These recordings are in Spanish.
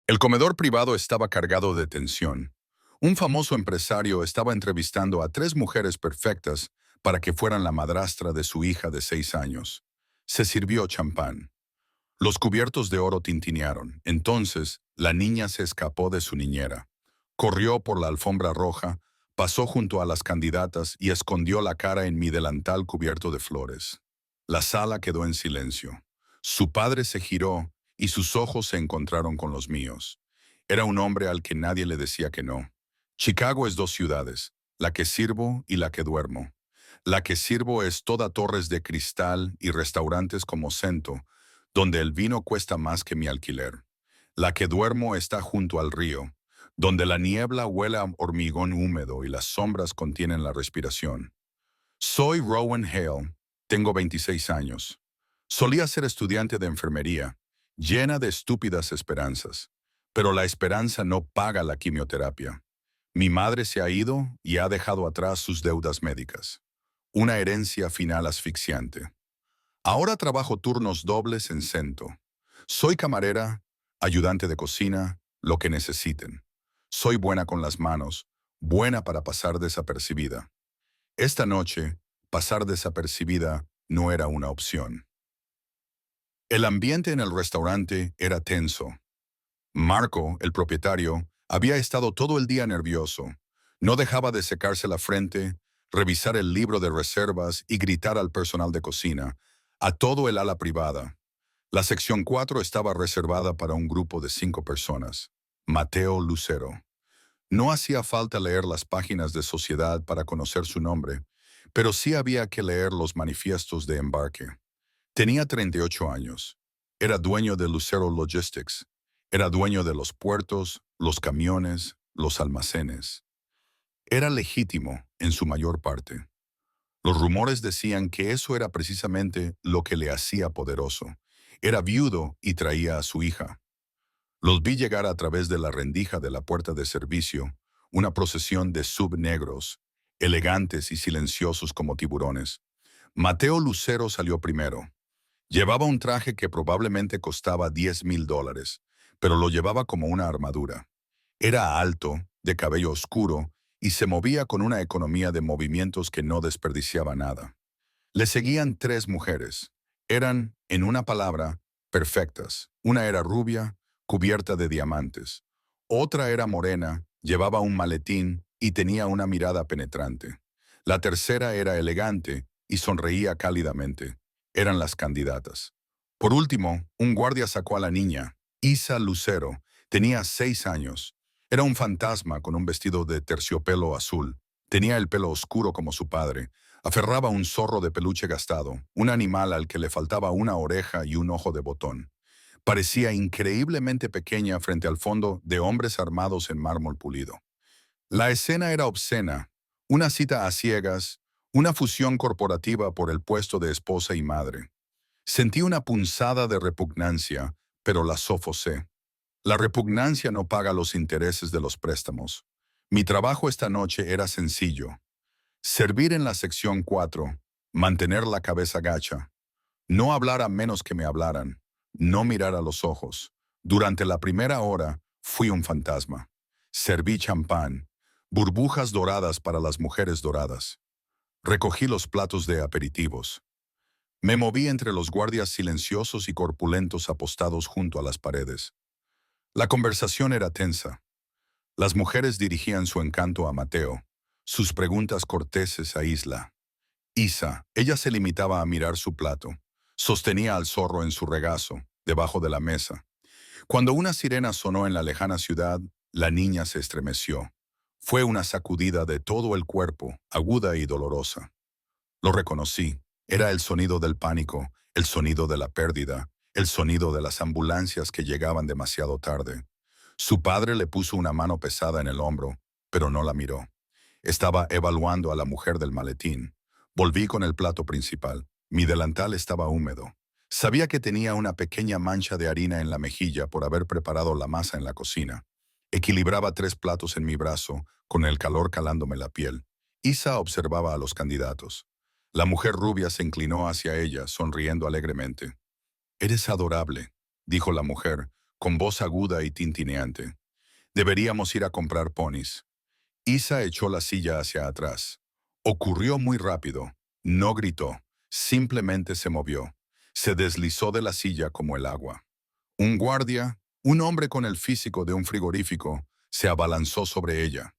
El comedor privado estaba cargado de tensión. Un famoso empresario estaba entrevistando a tres mujeres perfectas para que fueran la madrastra de su hija de 6 años. Se sirvió champán. Los cubiertos de oro tintinearon. Entonces, la niña se escapó de su niñera. Corrió por la alfombra roja, pasó junto a las candidatas y escondió la cara en mi delantal cubierto de flores. La sala quedó en silencio. Su padre se giró y sus ojos se encontraron con los míos. Era un hombre al que nadie le decía que no. Chicago es dos ciudades, la que sirvo y la que duermo. La que sirvo es toda torres de cristal y restaurantes como Cento, donde el vino cuesta más que mi alquiler. La que duermo está junto al río, donde la niebla huele a hormigón húmedo y las sombras contienen la respiración. Soy Rowan Hale, tengo 26 años. Solía ser estudiante de enfermería, llena de estúpidas esperanzas, pero la esperanza no paga la quimioterapia. Mi madre se ha ido y ha dejado atrás sus deudas médicas. Una herencia final asfixiante. Ahora trabajo turnos dobles en Cento. Soy camarera, ayudante de cocina, lo que necesiten. Soy buena con las manos, buena para pasar desapercibida. Esta noche, pasar desapercibida no era una opción. El ambiente en el restaurante era tenso. Marco, el propietario, había estado todo el día nervioso. No dejaba de secarse la frente, revisar el libro de reservas y gritar al personal de cocina, a todo el ala privada. La sección 4 estaba reservada para un grupo de 5 personas. Mateo Lucero. No hacía falta leer las páginas de sociedad para conocer su nombre, pero sí había que leer los manifiestos de embarque. Tenía 38 años. Era dueño de Lucero Logistics. Era dueño de los puertos, los camiones, los almacenes. Era legítimo en su mayor parte. Los rumores decían que eso era precisamente lo que le hacía poderoso. Era viudo y traía a su hija. Los vi llegar a través de la rendija de la puerta de servicio, una procesión de subnegros, elegantes y silenciosos como tiburones. Mateo Lucero salió primero. Llevaba un traje que probablemente costaba $10,000, pero lo llevaba como una armadura. Era alto, de cabello oscuro, y se movía con una economía de movimientos que no desperdiciaba nada. Le seguían tres mujeres. Eran, en una palabra, perfectas. Una era rubia, cubierta de diamantes. Otra era morena, llevaba un maletín y tenía una mirada penetrante. La tercera era elegante y sonreía cálidamente. Eran las candidatas. Por último, un guardia sacó a la niña, Isa Lucero. Tenía 6 años. Era un fantasma con un vestido de terciopelo azul. Tenía el pelo oscuro como su padre. Aferraba un zorro de peluche gastado, un animal al que le faltaba una oreja y un ojo de botón. Parecía increíblemente pequeña frente al fondo de hombres armados en mármol pulido. La escena era obscena, una cita a ciegas, una fusión corporativa por el puesto de esposa y madre. Sentí una punzada de repugnancia, pero la sofocé. La repugnancia no paga los intereses de los préstamos. Mi trabajo esta noche era sencillo. Servir en la sección 4, mantener la cabeza gacha, no hablar a menos que me hablaran, no mirar a los ojos. Durante la primera hora fui un fantasma. Serví champán, burbujas doradas para las mujeres doradas. Recogí los platos de aperitivos. Me moví entre los guardias silenciosos y corpulentos apostados junto a las paredes. La conversación era tensa. Las mujeres dirigían su encanto a Mateo, sus preguntas corteses a Isla. Isa, ella se limitaba a mirar su plato. Sostenía al zorro en su regazo, debajo de la mesa. Cuando una sirena sonó en la lejana ciudad, la niña se estremeció. Fue una sacudida de todo el cuerpo, aguda y dolorosa. Lo reconocí. Era el sonido del pánico, el sonido de la pérdida, el sonido de las ambulancias que llegaban demasiado tarde. Su padre le puso una mano pesada en el hombro, pero no la miró. Estaba evaluando a la mujer del maletín. Volví con el plato principal. Mi delantal estaba húmedo. Sabía que tenía una pequeña mancha de harina en la mejilla por haber preparado la masa en la cocina. Equilibraba 3 platos en mi brazo, con el calor calándome la piel. Isa observaba a los candidatos. La mujer rubia se inclinó hacia ella, sonriendo alegremente. «Eres adorable», dijo la mujer, con voz aguda y tintineante. Deberíamos ir a comprar ponis. Isa echó la silla hacia atrás. Ocurrió muy rápido. No gritó. Simplemente se movió. Se deslizó de la silla como el agua. Un guardia, un hombre con el físico de un frigorífico, se abalanzó sobre ella.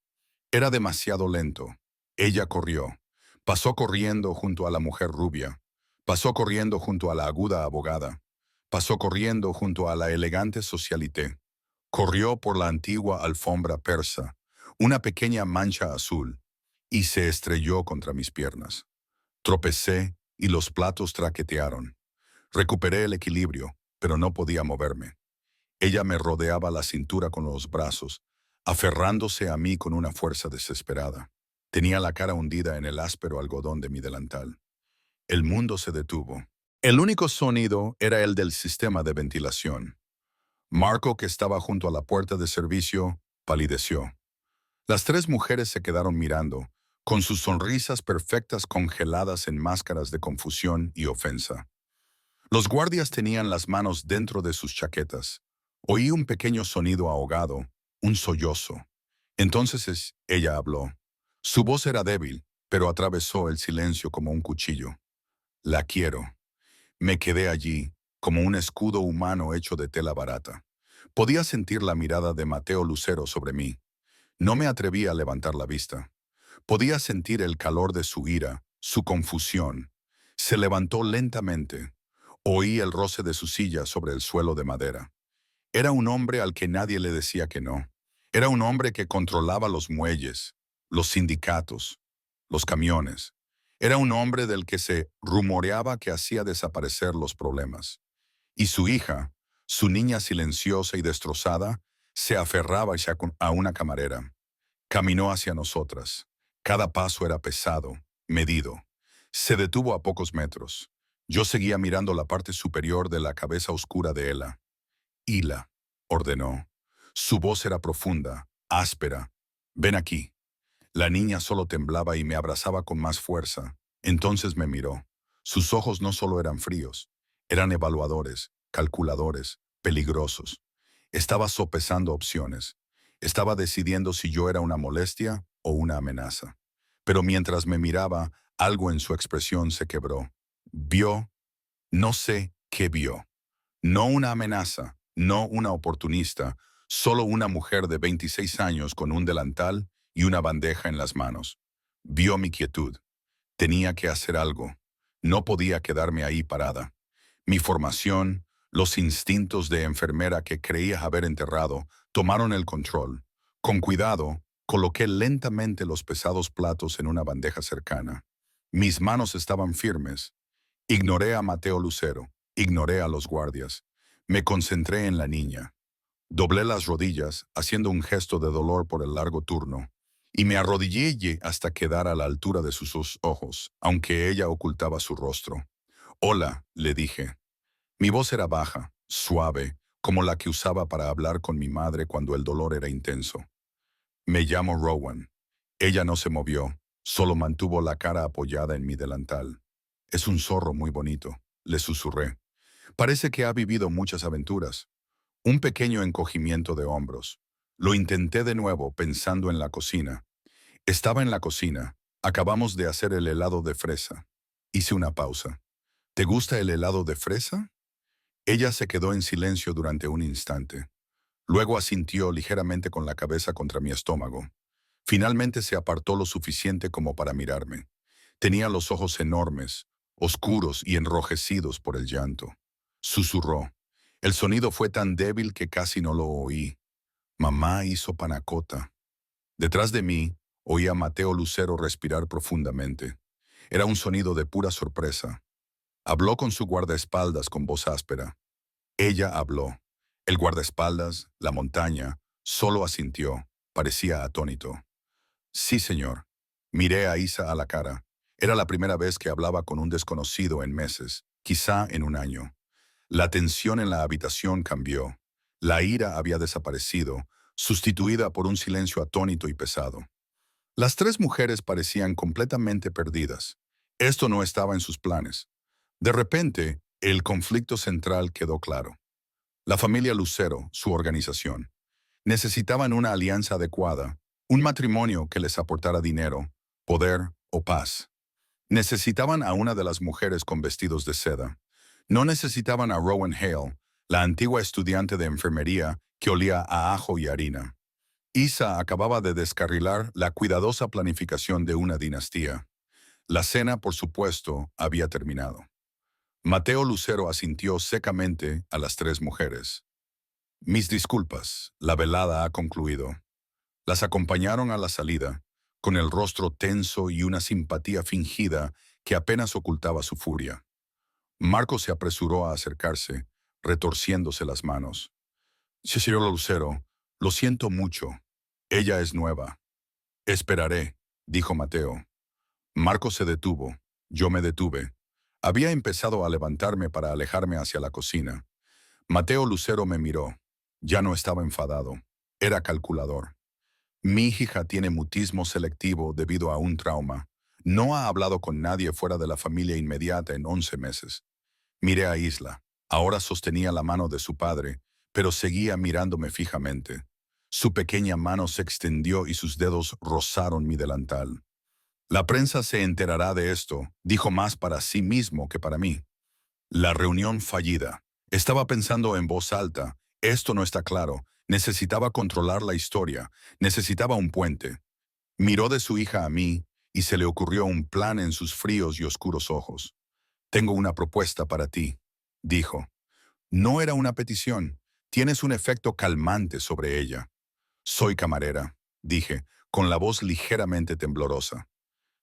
Era demasiado lento. Ella corrió. Pasó corriendo junto a la mujer rubia. Pasó corriendo junto a la aguda abogada. Pasó corriendo junto a la elegante socialité. Corrió por la antigua alfombra persa, una pequeña mancha azul, y se estrelló contra mis piernas. Tropecé y los platos traquetearon. Recuperé el equilibrio, pero no podía moverme. Ella me rodeaba la cintura con los brazos, aferrándose a mí con una fuerza desesperada. Tenía la cara hundida en el áspero algodón de mi delantal. El mundo se detuvo. El único sonido era el del sistema de ventilación. Marco, que estaba junto a la puerta de servicio, palideció. Las tres mujeres se quedaron mirando, con sus sonrisas perfectas congeladas en máscaras de confusión y ofensa. Los guardias tenían las manos dentro de sus chaquetas. Oí un pequeño sonido ahogado, un sollozo. Entonces ella habló. Su voz era débil, pero atravesó el silencio como un cuchillo. La quiero. Me quedé allí, como un escudo humano hecho de tela barata. Podía sentir la mirada de Mateo Lucero sobre mí. No me atreví a levantar la vista. Podía sentir el calor de su ira, su confusión. Se levantó lentamente. Oí el roce de su silla sobre el suelo de madera. Era un hombre al que nadie le decía que no. Era un hombre que controlaba los muelles, los sindicatos, los camiones. Era un hombre del que se rumoreaba que hacía desaparecer los problemas. Y su hija, su niña silenciosa y destrozada, se aferraba a una camarera. Caminó hacia nosotras. Cada paso era pesado, medido. Se detuvo a pocos metros. Yo seguía mirando la parte superior de la cabeza oscura de Ela. Hila, ordenó. Su voz era profunda, áspera. Ven aquí. La niña solo temblaba y me abrazaba con más fuerza. Entonces me miró. Sus ojos no solo eran fríos, eran evaluadores, calculadores, peligrosos. Estaba sopesando opciones. Estaba decidiendo si yo era una molestia o una amenaza. Pero mientras me miraba, algo en su expresión se quebró. Vio, no sé qué vio. No una amenaza, no una oportunista, solo una mujer de 26 años con un delantal y una bandeja en las manos. Vio mi quietud. Tenía que hacer algo. No podía quedarme ahí parada. Mi formación, los instintos de enfermera que creía haber enterrado, tomaron el control. Con cuidado, coloqué lentamente los pesados platos en una bandeja cercana. Mis manos estaban firmes. Ignoré a Mateo Lucero, ignoré a los guardias. Me concentré en la niña. Doblé las rodillas, haciendo un gesto de dolor por el largo turno, y me arrodillé hasta quedar a la altura de sus ojos, aunque ella ocultaba su rostro. Hola, le dije. Mi voz era baja, suave, como la que usaba para hablar con mi madre cuando el dolor era intenso. Me llamo Rowan. Ella no se movió, solo mantuvo la cara apoyada en mi delantal. Es un zorro muy bonito, le susurré. Parece que ha vivido muchas aventuras. Un pequeño encogimiento de hombros. Lo intenté de nuevo pensando en la cocina. Estaba en la cocina. Acabamos de hacer el helado de fresa. Hice una pausa. ¿Te gusta el helado de fresa? Ella se quedó en silencio durante un instante. Luego asintió ligeramente con la cabeza contra mi estómago. Finalmente se apartó lo suficiente como para mirarme. Tenía los ojos enormes, oscuros y enrojecidos por el llanto. Susurró. El sonido fue tan débil que casi no lo oí. Mamá hizo panacota. Detrás de mí, oí a Mateo Lucero respirar profundamente. Era un sonido de pura sorpresa. Habló con su guardaespaldas con voz áspera. Ella habló. El guardaespaldas, la montaña, solo asintió. Parecía atónito. Sí, señor. Miré a Isa a la cara. Era la primera vez que hablaba con un desconocido en meses, quizá en un año. La tensión en la habitación cambió. La ira había desaparecido, sustituida por un silencio atónito y pesado. Las tres mujeres parecían completamente perdidas. Esto no estaba en sus planes. De repente, el conflicto central quedó claro. La familia Lucero, su organización, necesitaban una alianza adecuada, un matrimonio que les aportara dinero, poder o paz. Necesitaban a una de las mujeres con vestidos de seda. No necesitaban a Rowan Hale, la antigua estudiante de enfermería que olía a ajo y harina. Isa acababa de descarrilar la cuidadosa planificación de una dinastía. La cena, por supuesto, había terminado. Mateo Lucero asintió secamente a las tres mujeres. Mis disculpas, la velada ha concluido. Las acompañaron a la salida, con el rostro tenso y una simpatía fingida que apenas ocultaba su furia. Marco se apresuró a acercarse, retorciéndose las manos. Señor Lucero, lo siento mucho. Ella es nueva. Esperaré, dijo Mateo. Marco se detuvo. Yo me detuve. Había empezado a levantarme para alejarme hacia la cocina. Mateo Lucero me miró. Ya no estaba enfadado. Era calculador. Mi hija tiene mutismo selectivo debido a un trauma. No ha hablado con nadie fuera de la familia inmediata en 11 meses. Miré a Isla. Ahora sostenía la mano de su padre, pero seguía mirándome fijamente. Su pequeña mano se extendió y sus dedos rozaron mi delantal. La prensa se enterará de esto, dijo más para sí mismo que para mí. La reunión fallida. Estaba pensando en voz alta. Esto no está claro. Necesitaba controlar la historia. Necesitaba un puente. Miró de su hija a mí y se le ocurrió un plan en sus fríos y oscuros ojos. Tengo una propuesta para ti, dijo. No era una petición. Tienes un efecto calmante sobre ella. Soy camarera, dije, con la voz ligeramente temblorosa.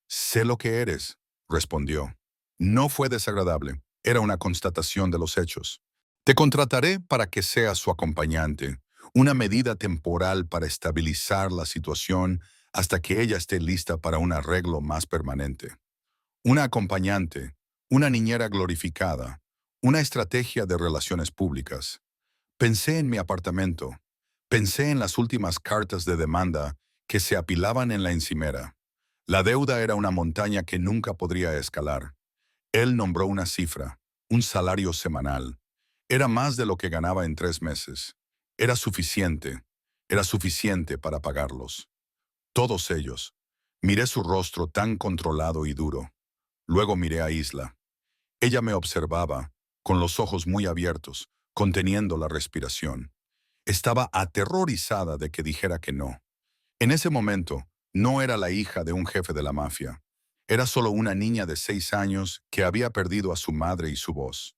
Sé lo que eres, respondió. No fue desagradable, era una constatación de los hechos. Te contrataré para que seas su acompañante, una medida temporal para estabilizar la situación hasta que ella esté lista para un arreglo más permanente. Una acompañante, una niñera glorificada, una estrategia de relaciones públicas. Pensé en mi apartamento, pensé en las últimas cartas de demanda que se apilaban en la encimera. La deuda era una montaña que nunca podría escalar. Él nombró una cifra, un salario semanal. Era más de lo que ganaba en 3 meses. Era suficiente para pagarlos. Todos ellos. Miré su rostro tan controlado y duro. Luego miré a Isla. Ella me observaba, con los ojos muy abiertos, conteniendo la respiración. Estaba aterrorizada de que dijera que no. En ese momento, no era la hija de un jefe de la mafia. Era solo una niña de 6 años que había perdido a su madre y su voz.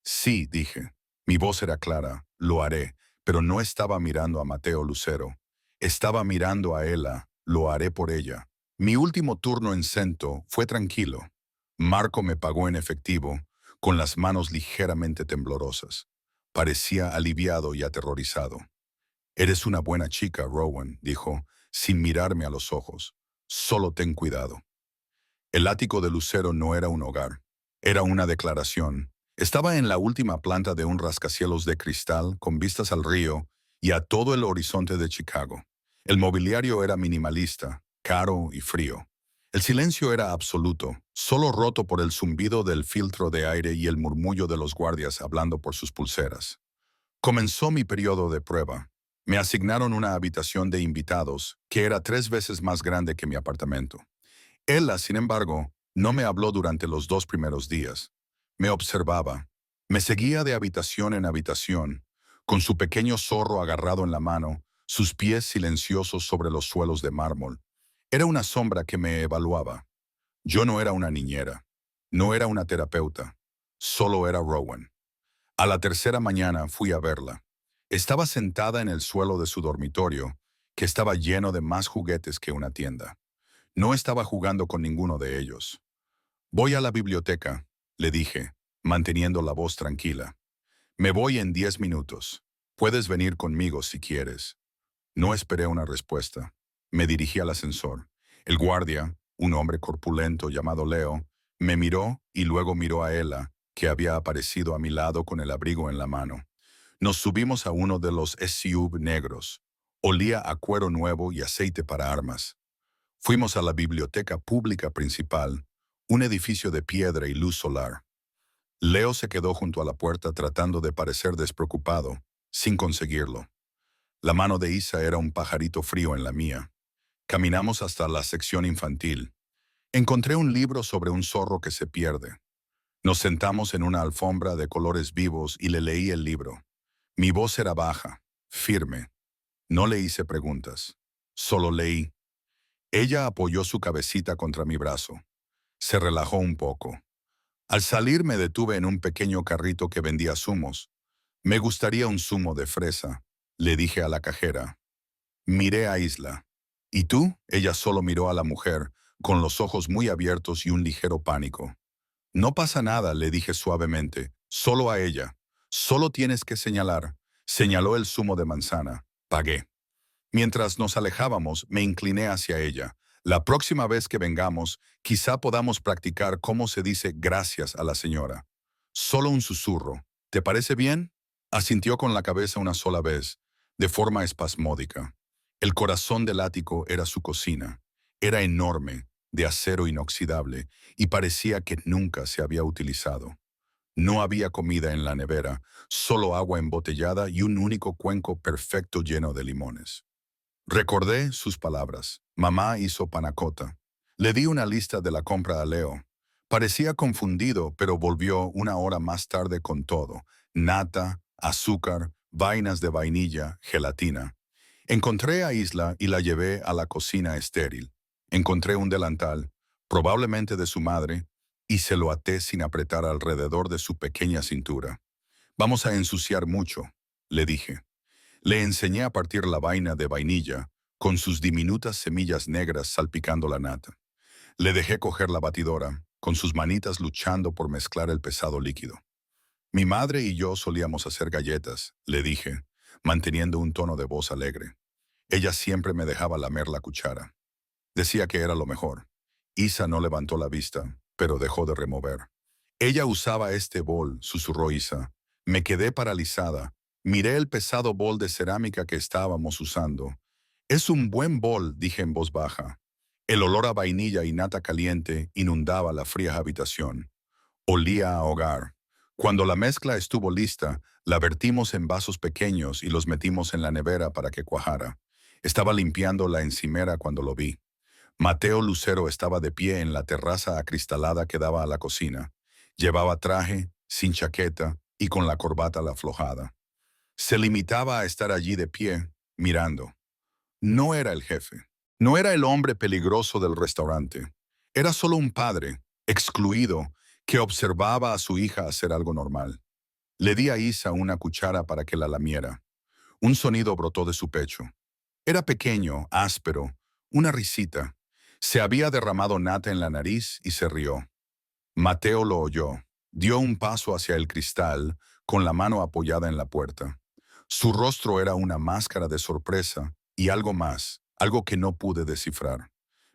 Sí, dije. Mi voz era clara, lo haré, pero no estaba mirando a Mateo Lucero. Estaba mirando a Ella, lo haré por ella. Mi último turno en Cento fue tranquilo. Marco me pagó en efectivo, con las manos ligeramente temblorosas. Parecía aliviado y aterrorizado. Eres una buena chica, Rowan, dijo, sin mirarme a los ojos. Solo ten cuidado. El ático de Lucero no era un hogar. Era una declaración. Estaba en la última planta de un rascacielos de cristal con vistas al río y a todo el horizonte de Chicago. El mobiliario era minimalista, caro y frío. El silencio era absoluto, solo roto por el zumbido del filtro de aire y el murmullo de los guardias hablando por sus pulseras. Comenzó mi periodo de prueba. Me asignaron una habitación de invitados que era 3 veces más grande que mi apartamento. Ella, sin embargo, no me habló durante los 2 primeros días. Me observaba. Me seguía de habitación en habitación, con su pequeño zorro agarrado en la mano, sus pies silenciosos sobre los suelos de mármol. Era una sombra que me evaluaba. Yo no era una niñera. No era una terapeuta. Solo era Rowan. A la tercera mañana fui a verla. Estaba sentada en el suelo de su dormitorio, que estaba lleno de más juguetes que una tienda. No estaba jugando con ninguno de ellos. Voy a la biblioteca, le dije, manteniendo la voz tranquila. Me voy en 10 minutos. Puedes venir conmigo si quieres. No esperé una respuesta. Me dirigí al ascensor. El guardia, un hombre corpulento llamado Leo, me miró y luego miró a Ella, que había aparecido a mi lado con el abrigo en la mano. Nos subimos a uno de los SUV negros. Olía a cuero nuevo y aceite para armas. Fuimos a la biblioteca pública principal, un edificio de piedra y luz solar. Leo se quedó junto a la puerta tratando de parecer despreocupado, sin conseguirlo. La mano de Isa era un pajarito frío en la mía. Caminamos hasta la sección infantil. Encontré un libro sobre un zorro que se pierde. Nos sentamos en una alfombra de colores vivos y le leí el libro. Mi voz era baja, firme. No le hice preguntas. Solo leí. Ella apoyó su cabecita contra mi brazo. Se relajó un poco. Al salir me detuve en un pequeño carrito que vendía zumos. Me gustaría un zumo de fresa, le dije a la cajera. Miré a Isla. ¿Y tú? Ella solo miró a la mujer, con los ojos muy abiertos y un ligero pánico. No pasa nada, le dije suavemente, solo a ella. Solo tienes que señalar. Señaló el zumo de manzana. Pagué. Mientras nos alejábamos, me incliné hacia ella. La próxima vez que vengamos, quizá podamos practicar cómo se dice gracias a la señora. Solo un susurro. ¿Te parece bien? Asintió con la cabeza una sola vez, de forma espasmódica. El corazón del ático era su cocina. Era enorme, de acero inoxidable, y parecía que nunca se había utilizado. No había comida en la nevera, solo agua embotellada y un único cuenco perfecto lleno de limones. Recordé sus palabras. Mamá hizo panacota. Le di una lista de la compra a Leo. Parecía confundido, pero volvió una hora más tarde con todo. Nata, azúcar, vainas de vainilla, gelatina. Encontré a Isla y la llevé a la cocina estéril. Encontré un delantal, probablemente de su madre, y se lo até sin apretar alrededor de su pequeña cintura. Vamos a ensuciar mucho, le dije. Le enseñé a partir la vaina de vainilla, con sus diminutas semillas negras salpicando la nata. Le dejé coger la batidora, con sus manitas luchando por mezclar el pesado líquido. Mi madre y yo solíamos hacer galletas, le dije, manteniendo un tono de voz alegre. Ella siempre me dejaba lamer la cuchara. Decía que era lo mejor. Isa no levantó la vista, pero dejó de remover. Ella usaba este bol, susurró Isa. Me quedé paralizada. Miré el pesado bol de cerámica que estábamos usando. Es un buen bol, dije en voz baja. El olor a vainilla y nata caliente inundaba la fría habitación. Olía a hogar. Cuando la mezcla estuvo lista, la vertimos en vasos pequeños y los metimos en la nevera para que cuajara. Estaba limpiando la encimera cuando lo vi. Mateo Lucero estaba de pie en la terraza acristalada que daba a la cocina. Llevaba traje, sin chaqueta y con la corbata aflojada. Se limitaba a estar allí de pie, mirando. No era el jefe. No era el hombre peligroso del restaurante. Era solo un padre, excluido, que observaba a su hija hacer algo normal. Le di a Isa una cuchara para que la lamiera. Un sonido brotó de su pecho. Era pequeño, áspero, una risita. Se había derramado nata en la nariz y se rió. Mateo lo oyó. Dio un paso hacia el cristal, con la mano apoyada en la puerta. Su rostro era una máscara de sorpresa y algo más, algo que no pude descifrar.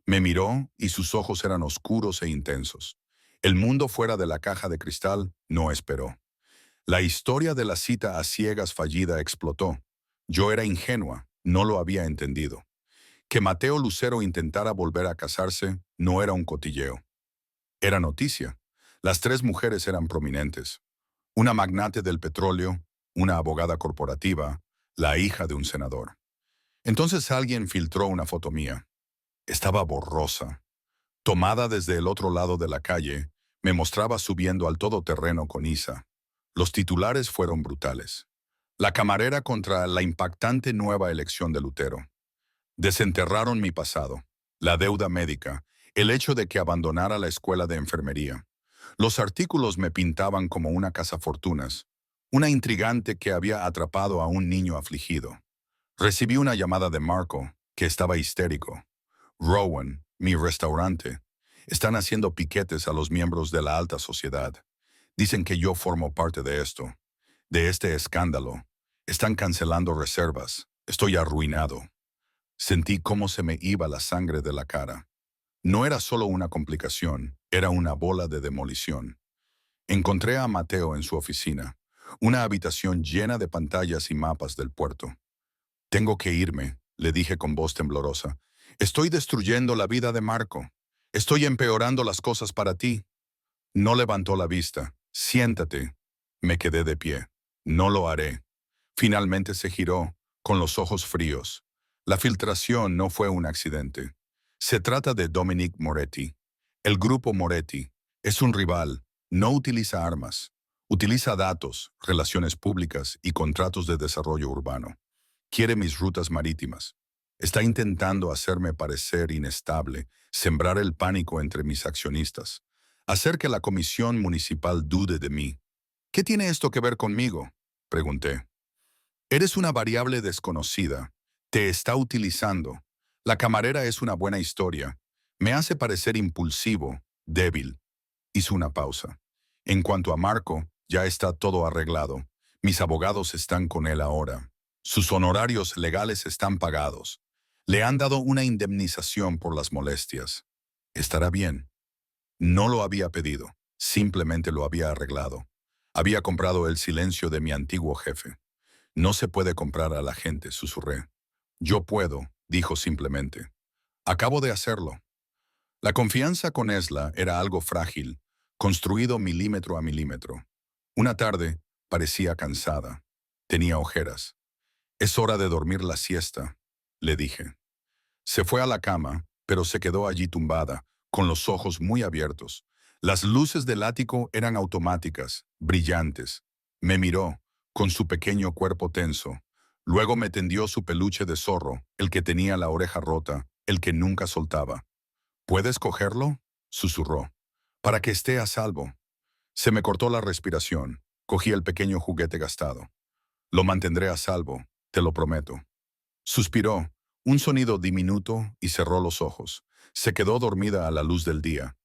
Me miró y sus ojos eran oscuros e intensos. El mundo fuera de la caja de cristal no esperó. La historia de la cita a ciegas fallida explotó. Yo era ingenua, no lo había entendido. Que Mateo Lucero intentara volver a casarse no era un cotilleo. Era noticia. Las tres mujeres eran prominentes. Una magnate del petróleo, una abogada corporativa, la hija de un senador. Entonces alguien filtró una foto mía. Estaba borrosa. Tomada desde el otro lado de la calle, me mostraba subiendo al todoterreno con Isa. Los titulares fueron brutales. La camarera contra la impactante nueva elección de Lutero. Desenterraron mi pasado, la deuda médica, el hecho de que abandonara la escuela de enfermería. Los artículos me pintaban como una cazafortunas, una intrigante que había atrapado a un niño afligido. Recibí una llamada de Marco, que estaba histérico. Rowan, mi restaurante, están haciendo piquetes a los miembros de la alta sociedad. Dicen que yo formo parte de esto, de este escándalo. Están cancelando reservas. Estoy arruinado. Sentí cómo se me iba la sangre de la cara. No era solo una complicación, era una bola de demolición. Encontré a Mateo en su oficina, una habitación llena de pantallas y mapas del puerto. Tengo que irme, le dije con voz temblorosa. Estoy destruyendo la vida de Marco. Estoy empeorando las cosas para ti. No levantó la vista. Siéntate. Me quedé de pie. No lo haré. Finalmente se giró, con los ojos fríos. La filtración no fue un accidente. Se trata de Dominic Moretti. El grupo Moretti es un rival. No utiliza armas. Utiliza datos, relaciones públicas y contratos de desarrollo urbano. Quiere mis rutas marítimas. Está intentando hacerme parecer inestable, sembrar el pánico entre mis accionistas, hacer que la comisión municipal dude de mí. ¿Qué tiene esto que ver conmigo?, pregunté. Eres una variable desconocida. Te está utilizando. La camarera es una buena historia. Me hace parecer impulsivo, débil. Hizo una pausa. En cuanto a Marco, ya está todo arreglado. Mis abogados están con él ahora. Sus honorarios legales están pagados. Le han dado una indemnización por las molestias. Estará bien. No lo había pedido. Simplemente lo había arreglado. Había comprado el silencio de mi antiguo jefe. No se puede comprar a la gente, susurré. Yo puedo, dijo simplemente. Acabo de hacerlo. La confianza con Esla era algo frágil, construido milímetro a milímetro. Una tarde, parecía cansada. Tenía ojeras. Es hora de dormir la siesta, le dije. Se fue a la cama, pero se quedó allí tumbada, con los ojos muy abiertos. Las luces del ático eran automáticas, brillantes. Me miró, con su pequeño cuerpo tenso. Luego me tendió su peluche de zorro, el que tenía la oreja rota, el que nunca soltaba. ¿Puedes cogerlo?, susurró. Para que esté a salvo. Se me cortó la respiración. Cogí el pequeño juguete gastado. Lo mantendré a salvo, te lo prometo. Suspiró, un sonido diminuto, y cerró los ojos. Se quedó dormida a la luz del día.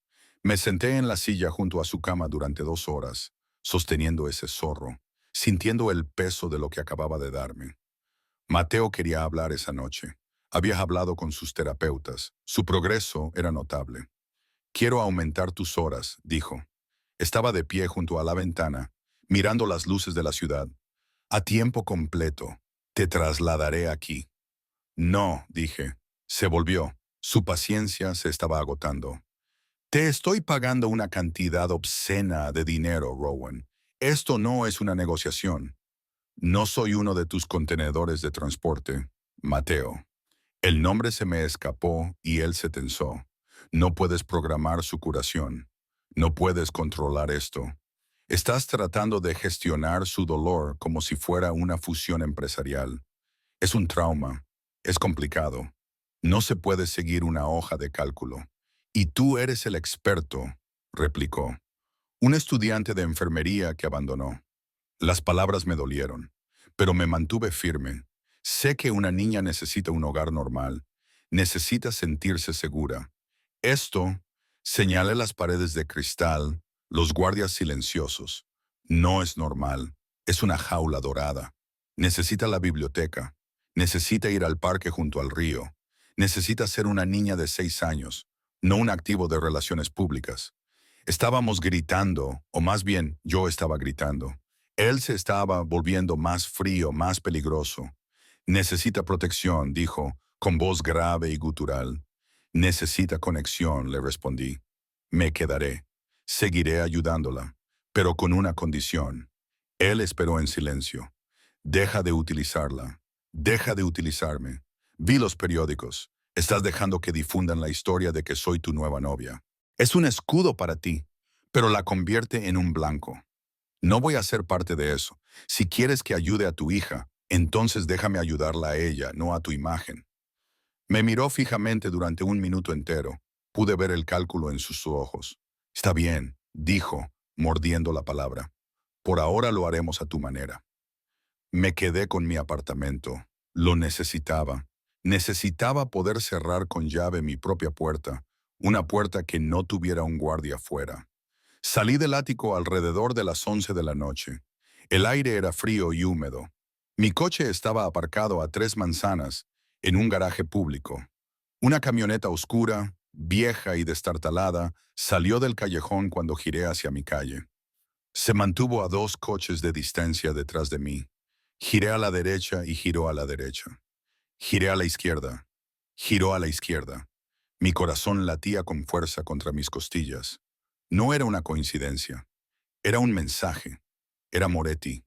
Me senté en la silla junto a su cama durante 2 horas, sosteniendo ese zorro, sintiendo el peso de lo que acababa de darme. Mateo quería hablar esa noche. Había hablado con sus terapeutas. Su progreso era notable. Quiero aumentar tus horas, dijo. Estaba de pie junto a la ventana, mirando las luces de la ciudad. A tiempo completo. Te trasladaré aquí. No, dije. Se volvió. Su paciencia se estaba agotando. Te estoy pagando una cantidad obscena de dinero, Rowan. Esto no es una negociación. No soy uno de tus contenedores de transporte, Mateo. El nombre se me escapó y él se tensó. No puedes programar su curación. No puedes controlar esto. Estás tratando de gestionar su dolor como si fuera una fusión empresarial. Es un trauma. Es complicado. No se puede seguir una hoja de cálculo. Y tú eres el experto, replicó. Un estudiante de enfermería que abandonó. Las palabras me dolieron, pero me mantuve firme. Sé que una niña necesita un hogar normal. Necesita sentirse segura. Esto, señalé las paredes de cristal, los guardias silenciosos. No es normal. Es una jaula dorada. Necesita la biblioteca. Necesita ir al parque junto al río. Necesita ser una niña de 6 años, no un activo de relaciones públicas. Estábamos gritando, o más bien, yo estaba gritando. Él se estaba volviendo más frío, más peligroso. Necesita protección, dijo, con voz grave y gutural. Necesita conexión, le respondí. Me quedaré. Seguiré ayudándola, pero con una condición. Él esperó en silencio. Deja de utilizarla. Deja de utilizarme. Vi los periódicos. Estás dejando que difundan la historia de que soy tu nueva novia. Es un escudo para ti, pero la convierte en un blanco. No voy a ser parte de eso. Si quieres que ayude a tu hija, entonces déjame ayudarla a ella, no a tu imagen. Me miró fijamente durante 1 minuto entero. Pude ver el cálculo en sus ojos. Está bien, dijo, mordiendo la palabra. Por ahora lo haremos a tu manera. Me quedé con mi apartamento. Lo necesitaba. Necesitaba poder cerrar con llave mi propia puerta, una puerta que no tuviera un guardia afuera. Salí del ático alrededor de las 11 de la noche. El aire era frío y húmedo. Mi coche estaba aparcado a 3 manzanas, en un garaje público. Una camioneta oscura, vieja y destartalada, salió del callejón cuando giré hacia mi calle. Se mantuvo a 2 coches de distancia detrás de mí. Giré a la derecha y giró a la derecha. Giré a la izquierda. Giró a la izquierda. Mi corazón latía con fuerza contra mis costillas. No era una coincidencia. Era un mensaje. Era Moretti.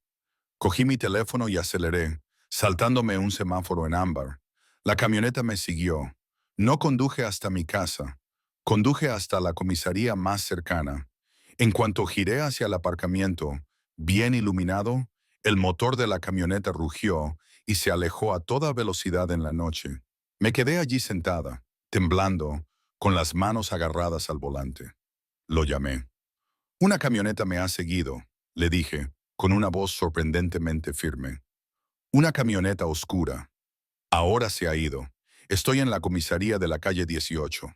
Cogí mi teléfono y aceleré, saltándome un semáforo en ámbar. La camioneta me siguió. No conduje hasta mi casa. Conduje hasta la comisaría más cercana. En cuanto giré hacia el aparcamiento, bien iluminado, el motor de la camioneta rugió y se alejó a toda velocidad en la noche. Me quedé allí sentada, temblando, con las manos agarradas al volante. Lo llamé. Una camioneta me ha seguido, le dije, con una voz sorprendentemente firme. Una camioneta oscura. Ahora se ha ido. Estoy en la comisaría de la calle 18.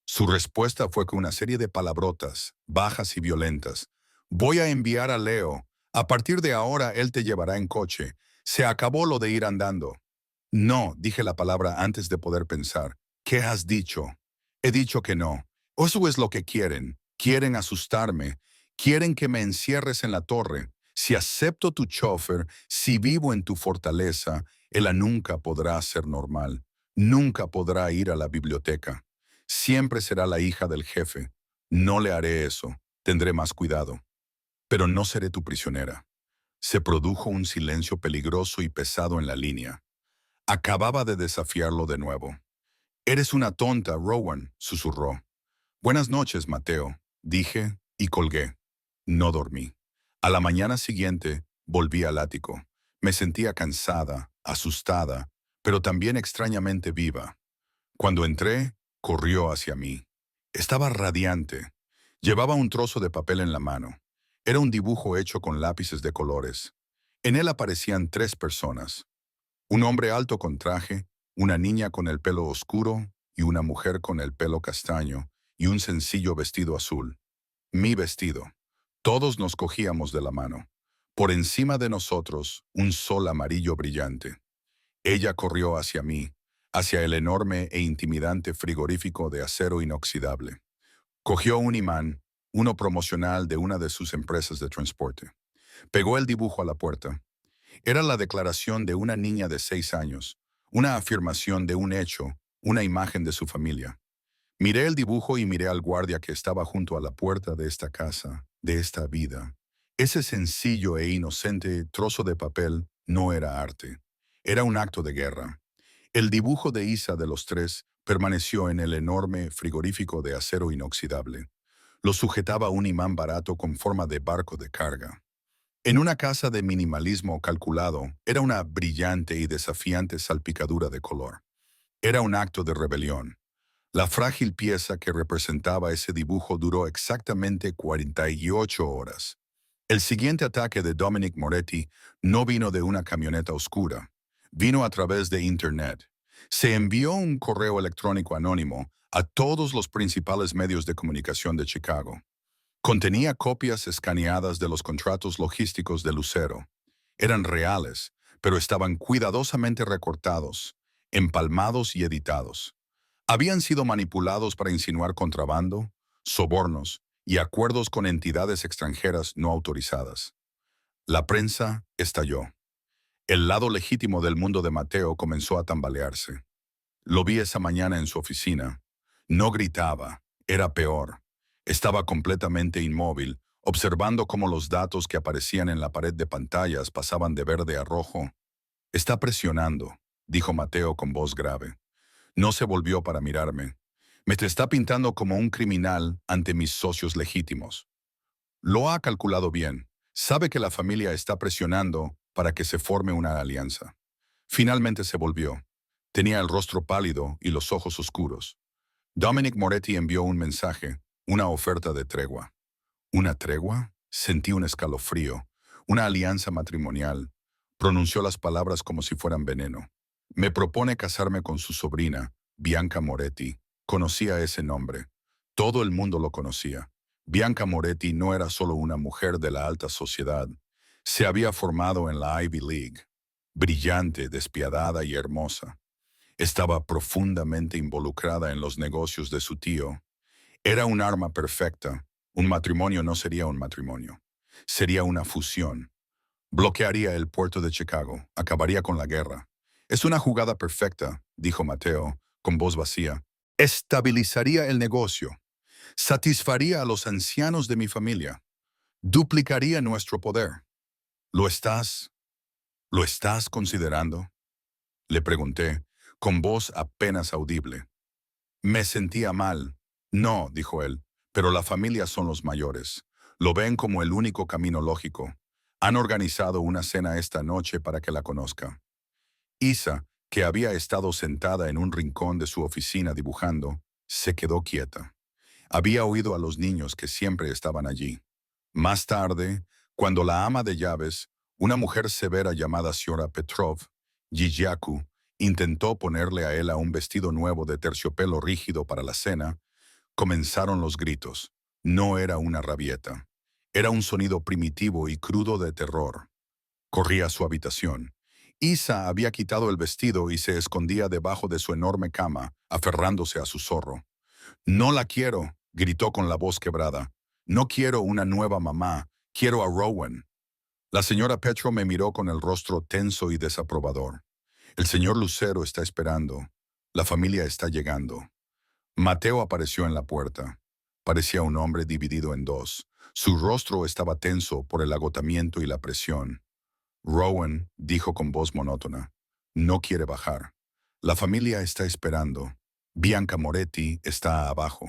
Su respuesta fue con una serie de palabrotas, bajas y violentas. Voy a enviar a Leo. A partir de ahora él te llevará en coche. Se acabó lo de ir andando. No, dije la palabra antes de poder pensar. ¿Qué has dicho? He dicho que no. Eso es lo que quieren. Quieren asustarme. Quieren que me encierres en la torre. Si acepto tu chofer, si vivo en tu fortaleza, ella nunca podrá ser normal. Nunca podrá ir a la biblioteca. Siempre será la hija del jefe. No le haré eso. Tendré más cuidado. Pero no seré tu prisionera. Se produjo un silencio peligroso y pesado en la línea. Acababa de desafiarlo de nuevo. Eres una tonta, Rowan, susurró. Buenas noches, Mateo, dije y colgué. No dormí. A la mañana siguiente volví al ático. Me sentía cansada, asustada, pero también extrañamente viva. Cuando entré, corrió hacia mí. Estaba radiante. Llevaba un trozo de papel en la mano. Era un dibujo hecho con lápices de colores. En él aparecían 3 personas. Un hombre alto con traje, una niña con el pelo oscuro y una mujer con el pelo castaño y un sencillo vestido azul. Mi vestido. Todos nos cogíamos de la mano. Por encima de nosotros, un sol amarillo brillante. Ella corrió hacia mí, hacia el enorme e intimidante frigorífico de acero inoxidable. Cogió un imán, uno promocional de una de sus empresas de transporte. Pegó el dibujo a la puerta. Era la declaración de una niña de 6 años, una afirmación de un hecho, una imagen de su familia. Miré el dibujo y miré al guardia que estaba junto a la puerta de esta casa, de esta vida. Ese sencillo e inocente trozo de papel no era arte. Era un acto de guerra. El dibujo de Isa de los 3 permaneció en el enorme frigorífico de acero inoxidable. Lo sujetaba un imán barato con forma de barco de carga. En una casa de minimalismo calculado, era una brillante y desafiante salpicadura de color. Era un acto de rebelión. La frágil pieza que representaba ese dibujo duró exactamente 48 horas. El siguiente ataque de Dominic Moretti no vino de una camioneta oscura. Vino a través de Internet. Se envió un correo electrónico anónimo a todos los principales medios de comunicación de Chicago. Contenía copias escaneadas de los contratos logísticos de Lucero. Eran reales, pero estaban cuidadosamente recortados, empalmados y editados. Habían sido manipulados para insinuar contrabando, sobornos y acuerdos con entidades extranjeras no autorizadas. La prensa estalló. El lado legítimo del mundo de Mateo comenzó a tambalearse. Lo vi esa mañana en su oficina. No gritaba, era peor. Estaba completamente inmóvil, observando cómo los datos que aparecían en la pared de pantallas pasaban de verde a rojo. Está presionando, dijo Mateo con voz grave. No se volvió para mirarme. Me te está pintando como un criminal ante mis socios legítimos. Lo ha calculado bien. Sabe que la familia está presionando para que se forme una alianza. Finalmente se volvió. Tenía el rostro pálido y los ojos oscuros. Dominic Moretti envió un mensaje, una oferta de tregua. ¿Una tregua? Sentí un escalofrío. Una alianza matrimonial. Pronunció las palabras como si fueran veneno. Me propone casarme con su sobrina, Bianca Moretti. Conocía ese nombre. Todo el mundo lo conocía. Bianca Moretti no era solo una mujer de la alta sociedad. Se había formado en la Ivy League. Brillante, despiadada y hermosa. Estaba profundamente involucrada en los negocios de su tío. Era un arma perfecta. Un matrimonio no sería un matrimonio. Sería una fusión. Bloquearía el puerto de Chicago. Acabaría con la guerra. Es una jugada perfecta, dijo Mateo, con voz vacía. Estabilizaría el negocio. Satisfaría a los ancianos de mi familia. Duplicaría nuestro poder. ¿Lo estás, lo estás considerando? Le pregunté, con voz apenas audible. Me sentía mal. No, dijo él, pero la familia son los mayores. Lo ven como el único camino lógico. Han organizado una cena esta noche para que la conozca. Isa, que había estado sentada en un rincón de su oficina dibujando, se quedó quieta. Había oído a los niños que siempre estaban allí. Más tarde, cuando la ama de llaves, una mujer severa llamada Señora Petrov, Gigiacu, intentó ponerle a ella un vestido nuevo de terciopelo rígido para la cena, comenzaron los gritos. No era una rabieta. Era un sonido primitivo y crudo de terror. Corrí a su habitación. Isa había quitado el vestido y se escondía debajo de su enorme cama, aferrándose a su zorro. «No la quiero», gritó con la voz quebrada. «No quiero una nueva mamá, quiero a Rowan». La señora Petro me miró con el rostro tenso y desaprobador. «El señor Lucero está esperando. La familia está llegando». Mateo apareció en la puerta. Parecía un hombre dividido en dos. Su rostro estaba tenso por el agotamiento y la presión. «Rowan», dijo con voz monótona, «no quiere bajar. La familia está esperando. Bianca Moretti está abajo».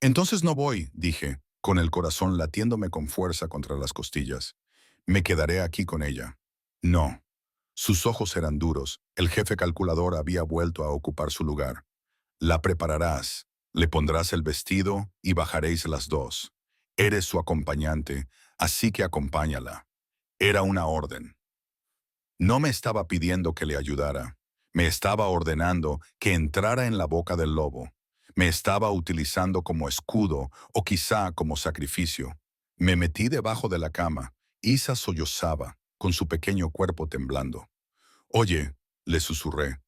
«Entonces no voy», dije, con el corazón latiéndome con fuerza contra las costillas. «Me quedaré aquí con ella». «No». Sus ojos eran duros. El jefe calculador había vuelto a ocupar su lugar. «La prepararás, le pondrás el vestido y bajaréis las dos. Eres su acompañante, así que acompáñala». Era una orden. No me estaba pidiendo que le ayudara. Me estaba ordenando que entrara en la boca del lobo. Me estaba utilizando como escudo o quizá como sacrificio. Me metí debajo de la cama. Isa sollozaba, con su pequeño cuerpo temblando. «Oye», le susurré,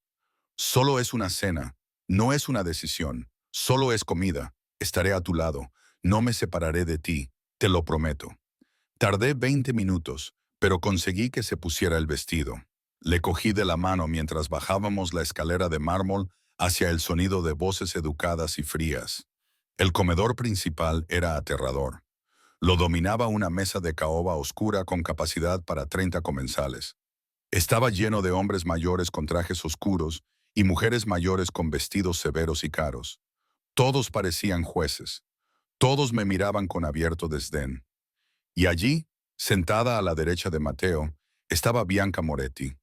«solo es una cena, no es una decisión, solo es comida. Estaré a tu lado, no me separaré de ti, te lo prometo». Tardé 20 minutos, pero conseguí que se pusiera el vestido. Le cogí de la mano mientras bajábamos la escalera de mármol hacia el sonido de voces educadas y frías. El comedor principal era aterrador. Lo dominaba una mesa de caoba oscura con capacidad para 30 comensales. Estaba lleno de hombres mayores con trajes oscuros y mujeres mayores con vestidos severos y caros. Todos parecían jueces. Todos me miraban con abierto desdén. Y allí, sentada a la derecha de Mateo, estaba Bianca Moretti.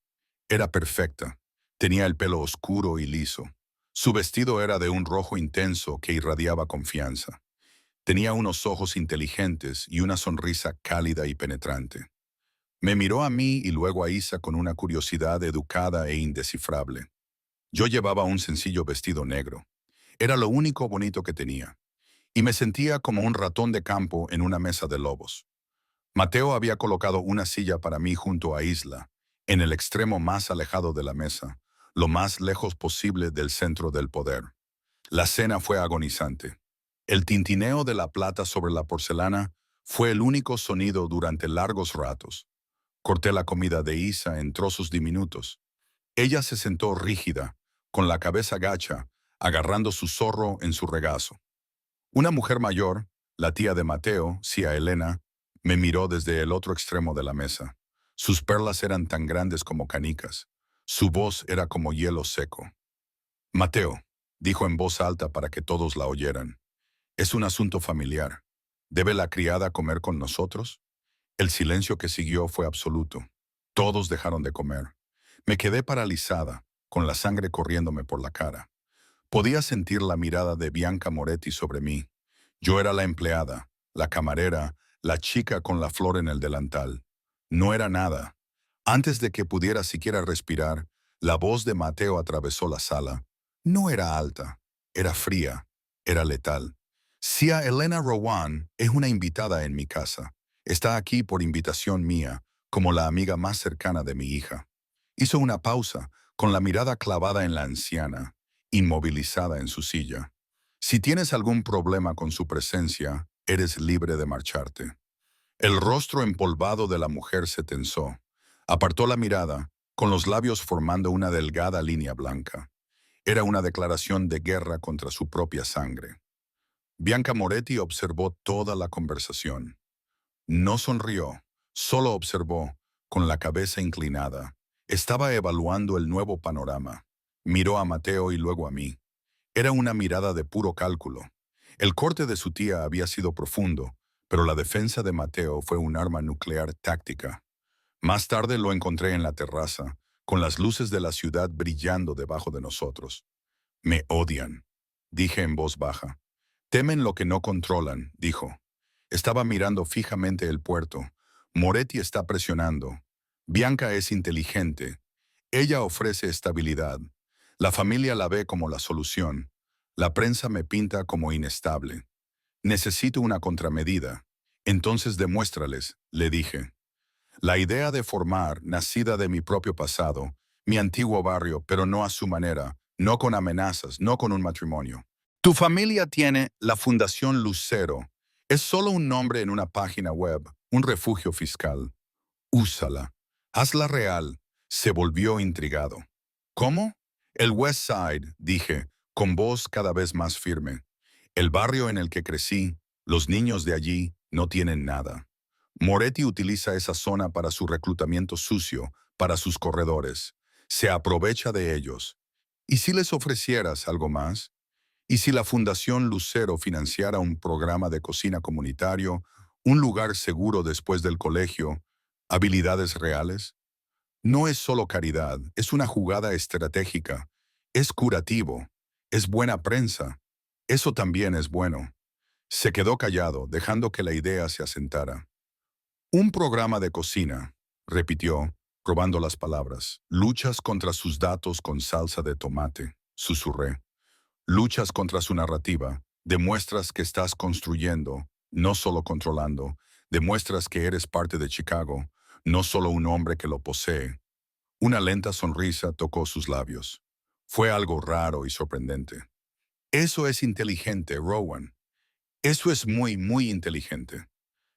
Era perfecta. Tenía el pelo oscuro y liso. Su vestido era de un rojo intenso que irradiaba confianza. Tenía unos ojos inteligentes y una sonrisa cálida y penetrante. Me miró a mí y luego a Isa con una curiosidad educada e indescifrable. Yo llevaba un sencillo vestido negro. Era lo único bonito que tenía. Y me sentía como un ratón de campo en una mesa de lobos. Mateo había colocado una silla para mí junto a Isla, en el extremo más alejado de la mesa, lo más lejos posible del centro del poder. La cena fue agonizante. El tintineo de la plata sobre la porcelana fue el único sonido durante largos ratos. Corté la comida de Isa en trozos diminutos. Ella se sentó rígida, con la cabeza gacha, agarrando su zorro en su regazo. Una mujer mayor, la tía de Mateo, Cia Elena, me miró desde el otro extremo de la mesa. Sus perlas eran tan grandes como canicas. Su voz era como hielo seco. «Mateo», dijo en voz alta para que todos la oyeran, «es un asunto familiar. ¿Debe la criada comer con nosotros?». El silencio que siguió fue absoluto. Todos dejaron de comer. Me quedé paralizada, con la sangre corriéndome por la cara. Podía sentir la mirada de Bianca Moretti sobre mí. Yo era la empleada, la camarera, la chica con la flor en el delantal. No era nada. Antes de que pudiera siquiera respirar, la voz de Mateo atravesó la sala. No era alta, era fría, era letal. «Cia Elena Rowan es una invitada en mi casa. Está aquí por invitación mía, como la amiga más cercana de mi hija». Hizo una pausa, con la mirada clavada en la anciana, inmovilizada en su silla. «Si tienes algún problema con su presencia, eres libre de marcharte». El rostro empolvado de la mujer se tensó. Apartó la mirada, con los labios formando una delgada línea blanca. Era una declaración de guerra contra su propia sangre. Bianca Moretti observó toda la conversación. No sonrió, solo observó, con la cabeza inclinada. Estaba evaluando el nuevo panorama. Miró a Mateo y luego a mí. Era una mirada de puro cálculo. El corte de su tía había sido profundo, pero la defensa de Mateo fue un arma nuclear táctica. Más tarde lo encontré en la terraza, con las luces de la ciudad brillando debajo de nosotros. Me odian, dije en voz baja. Temen lo que no controlan, dijo. Estaba mirando fijamente el puerto. Moretti está presionando. Bianca es inteligente. Ella ofrece estabilidad. La familia la ve como la solución. La prensa me pinta como inestable. Necesito una contramedida. Entonces demuéstrales, le dije. La idea de formar, nacida de mi propio pasado, mi antiguo barrio, pero no a su manera, no con amenazas, no con un matrimonio. Tu familia tiene la Fundación Lucero. Es solo un nombre en una página web, un refugio fiscal. Úsala. Hazla real. Se volvió intrigado. ¿Cómo? El West Side, dije, con voz cada vez más firme. El barrio en el que crecí, los niños de allí no tienen nada. Moretti utiliza esa zona para su reclutamiento sucio, para sus corredores. Se aprovecha de ellos. ¿Y si les ofrecieras algo más? ¿Y si la Fundación Lucero financiara un programa de cocina comunitario, un lugar seguro después del colegio, habilidades reales? No es solo caridad, es una jugada estratégica, es curativo, es buena prensa. Eso también es bueno. Se quedó callado, dejando que la idea se asentara. Un programa de cocina, repitió, probando las palabras. Luchas contra sus datos con salsa de tomate, susurré. Luchas contra su narrativa, demuestras que estás construyendo, no solo controlando, demuestras que eres parte de Chicago, no solo un hombre que lo posee. Una lenta sonrisa tocó sus labios. Fue algo raro y sorprendente. Eso es inteligente, Rowan. Eso es muy, muy inteligente.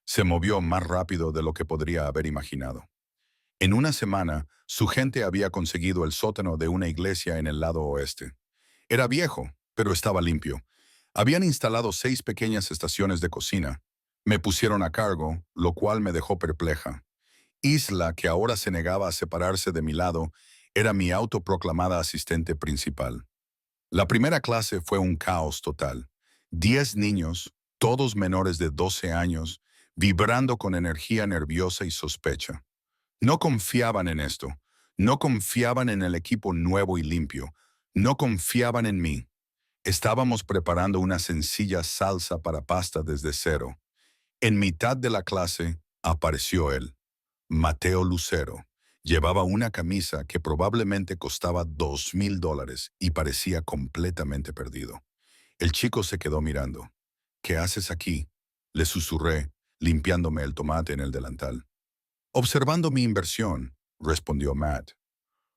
Se movió más rápido de lo que podría haber imaginado. En una semana, su gente había conseguido el sótano de una iglesia en el lado oeste. Era viejo, pero estaba limpio. Habían instalado 6 pequeñas estaciones de cocina. Me pusieron a cargo, lo cual me dejó perpleja. Isla, que ahora se negaba a separarse de mi lado, era mi autoproclamada asistente principal. La primera clase fue un caos total. 10 niños, todos menores de 12 años, vibrando con energía nerviosa y sospecha. No confiaban en esto. No confiaban en el equipo nuevo y limpio. No confiaban en mí. Estábamos preparando una sencilla salsa para pasta desde cero. En mitad de la clase apareció él. Mateo Lucero. Llevaba una camisa que probablemente costaba $2,000 y parecía completamente perdido. El chico se quedó mirando. ¿Qué haces aquí? Le susurré, limpiándome el tomate en el delantal. Observando mi inversión, respondió Matt.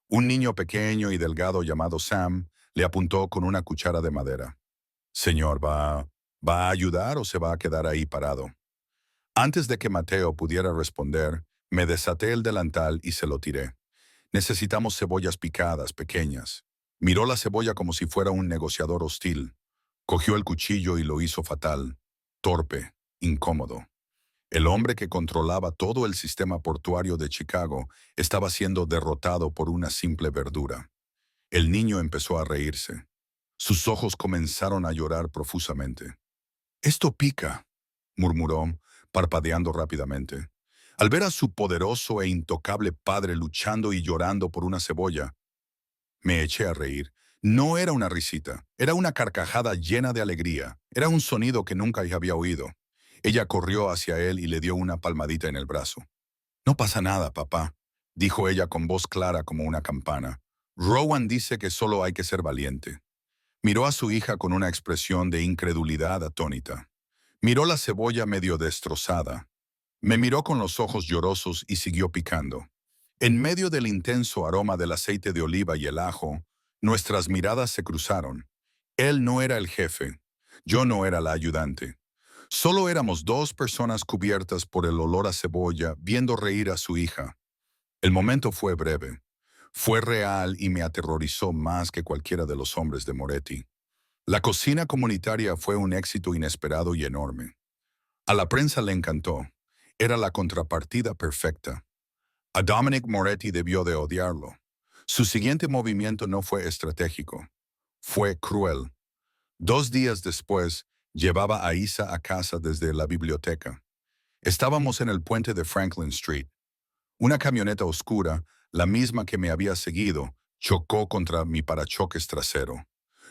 Un niño pequeño y delgado llamado Sam le apuntó con una cuchara de madera. Señor, ¿va a ayudar o se va a quedar ahí parado? Antes de que Mateo pudiera responder, me desaté el delantal y se lo tiré. Necesitamos cebollas picadas, pequeñas. Miró la cebolla como si fuera un negociador hostil. Cogió el cuchillo y lo hizo fatal, torpe, incómodo. El hombre que controlaba todo el sistema portuario de Chicago estaba siendo derrotado por una simple verdura. El niño empezó a reírse. Sus ojos comenzaron a llorar profusamente. «Esto pica», murmuró, parpadeando rápidamente. Al ver a su poderoso e intocable padre luchando y llorando por una cebolla, me eché a reír. No era una risita, era una carcajada llena de alegría. Era un sonido que nunca había oído. Ella corrió hacia él y le dio una palmadita en el brazo. «No pasa nada, papá», dijo ella con voz clara como una campana. «Rowan dice que solo hay que ser valiente». Miró a su hija con una expresión de incredulidad atónita. Miró la cebolla medio destrozada. Me miró con los ojos llorosos y siguió picando. En medio del intenso aroma del aceite de oliva y el ajo, nuestras miradas se cruzaron. Él no era el jefe. Yo no era la ayudante. Solo éramos 2 personas cubiertas por el olor a cebolla viendo reír a su hija. El momento fue breve. Fue real y me aterrorizó más que cualquiera de los hombres de Moretti. La cocina comunitaria fue un éxito inesperado y enorme. A la prensa le encantó. Era la contrapartida perfecta. A Dominic Moretti debió de odiarlo. Su siguiente movimiento no fue estratégico. Fue cruel. 2 días después, llevaba a Isa a casa desde la biblioteca. Estábamos en el puente de Franklin Street. Una camioneta oscura, la misma que me había seguido, chocó contra mi parachoques trasero.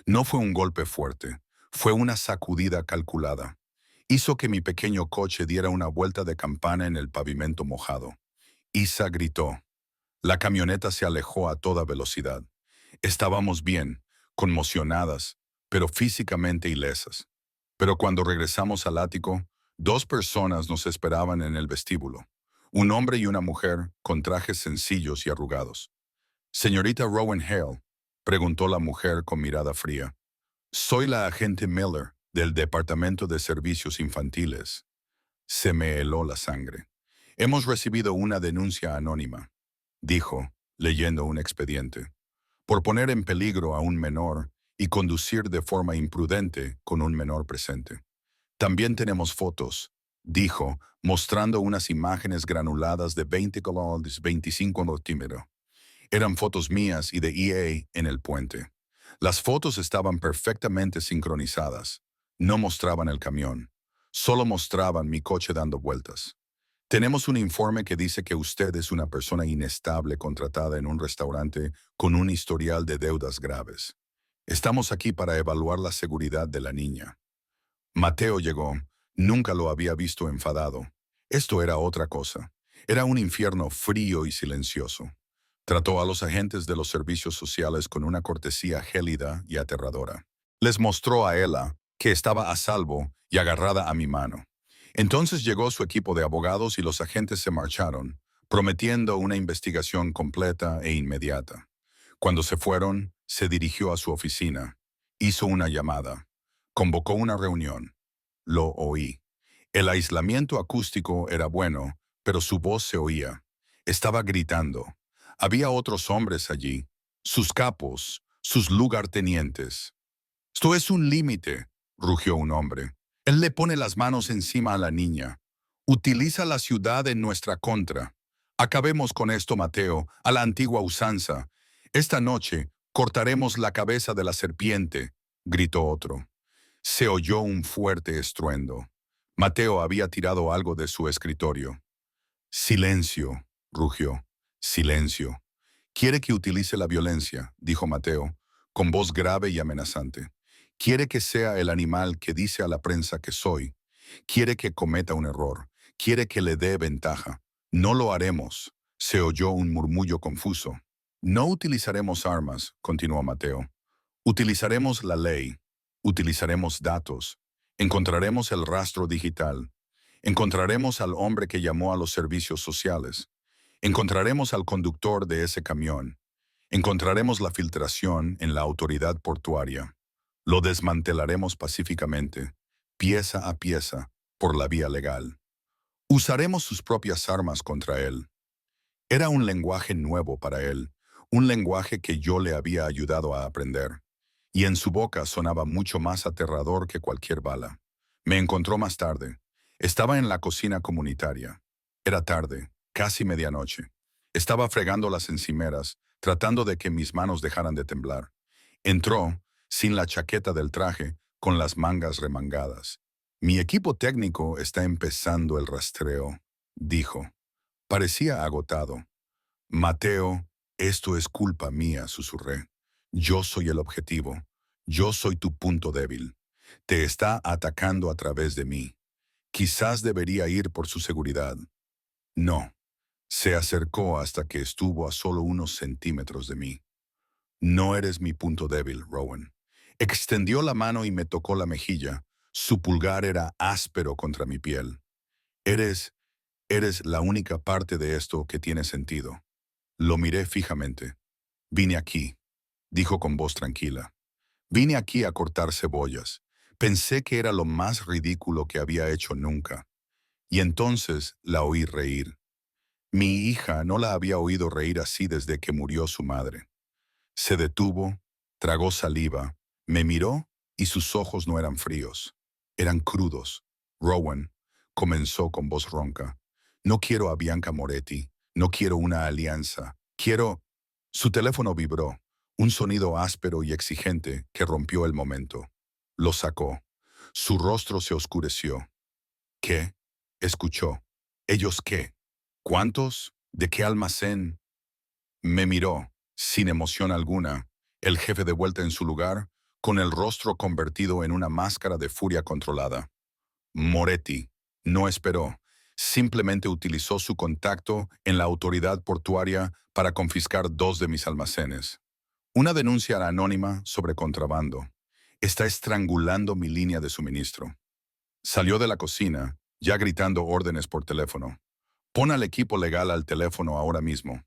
No fue un golpe fuerte, fue una sacudida calculada. Hizo que mi pequeño coche diera una vuelta de campana en el pavimento mojado. Isa gritó. La camioneta se alejó a toda velocidad. Estábamos bien, conmocionadas, pero físicamente ilesas. Pero cuando regresamos al ático, 2 personas nos esperaban en el vestíbulo. Un hombre y una mujer con trajes sencillos y arrugados. «Señorita Rowan Hale», preguntó la mujer con mirada fría. «Soy la agente Miller, del Departamento de Servicios Infantiles». Se me heló la sangre. «Hemos recibido una denuncia anónima», dijo, leyendo un expediente, «por poner en peligro a un menor y conducir de forma imprudente con un menor presente. También tenemos fotos», dijo, mostrando unas imágenes granuladas de 20x25 centímetros. Eran fotos mías y de EA en el puente. Las fotos estaban perfectamente sincronizadas. No mostraban el camión. Solo mostraban mi coche dando vueltas. «Tenemos un informe que dice que usted es una persona inestable contratada en un restaurante con un historial de deudas graves. Estamos aquí para evaluar la seguridad de la niña». Mateo llegó. Nunca lo había visto enfadado. Esto era otra cosa. Era un infierno frío y silencioso. Trató a los agentes de los servicios sociales con una cortesía gélida y aterradora. Les mostró a Ella que estaba a salvo y agarrada a mi mano. Entonces llegó su equipo de abogados y los agentes se marcharon, prometiendo una investigación completa e inmediata. Cuando se fueron, se dirigió a su oficina. Hizo una llamada. Convocó una reunión. Lo oí. El aislamiento acústico era bueno, pero su voz se oía. Estaba gritando. Había otros hombres allí, sus capos, sus lugartenientes. «Esto es un límite», rugió un hombre. «Él le pone las manos encima a la niña. Utiliza la ciudad en nuestra contra. Acabemos con esto, Mateo, a la antigua usanza. Esta noche cortaremos la cabeza de la serpiente», gritó otro. Se oyó un fuerte estruendo. Mateo había tirado algo de su escritorio. «Silencio», rugió. «Silencio». «Quiere que utilice la violencia», dijo Mateo, con voz grave y amenazante. «Quiere que sea el animal que dice a la prensa que soy. Quiere que cometa un error. Quiere que le dé ventaja. No lo haremos». Se oyó un murmullo confuso. «No utilizaremos armas», continuó Mateo. «Utilizaremos la ley. Utilizaremos datos. Encontraremos el rastro digital. Encontraremos al hombre que llamó a los servicios sociales. Encontraremos al conductor de ese camión. Encontraremos la filtración en la autoridad portuaria. Lo desmantelaremos pacíficamente, pieza a pieza, por la vía legal. Usaremos sus propias armas contra él». Era un lenguaje nuevo para él, un lenguaje que yo le había ayudado a aprender. Y en su boca sonaba mucho más aterrador que cualquier bala. Me encontró más tarde. Estaba en la cocina comunitaria. Era tarde, casi medianoche. Estaba fregando las encimeras, tratando de que mis manos dejaran de temblar. Entró, sin la chaqueta del traje, con las mangas remangadas. «Mi equipo técnico está empezando el rastreo», dijo. Parecía agotado. «Mateo, esto es culpa mía», susurré. «Yo soy el objetivo. Yo soy tu punto débil. Te está atacando a través de mí. Quizás debería ir por su seguridad». No. Se acercó hasta que estuvo a solo unos centímetros de mí. «No eres mi punto débil, Rowan». Extendió la mano y me tocó la mejilla. Su pulgar era áspero contra mi piel. Eres la única parte de esto que tiene sentido». Lo miré fijamente. «Vine aquí», dijo con voz tranquila. «Vine aquí a cortar cebollas. Pensé que era lo más ridículo que había hecho nunca». Y entonces la oí reír. Mi hija no la había oído reír así desde que murió su madre. Se detuvo, tragó saliva, me miró y sus ojos no eran fríos. Eran crudos. «Rowan», comenzó con voz ronca, No quiero a Bianca Moretti. No quiero una alianza. Quiero... Su teléfono vibró, un sonido áspero y exigente que rompió el momento. Lo sacó. Su rostro se oscureció. ¿Qué? Escuchó. ¿Ellos qué? ¿Cuántos? ¿De qué almacén? Me miró, sin emoción alguna, el jefe de vuelta en su lugar, con el rostro convertido en una máscara de furia controlada. Moretti no esperó, simplemente utilizó su contacto en la autoridad portuaria para confiscar 2 de mis almacenes. Una denuncia anónima sobre contrabando. Está estrangulando mi línea de suministro. Salió de la cocina, ya gritando órdenes por teléfono. Pon al equipo legal al teléfono ahora mismo.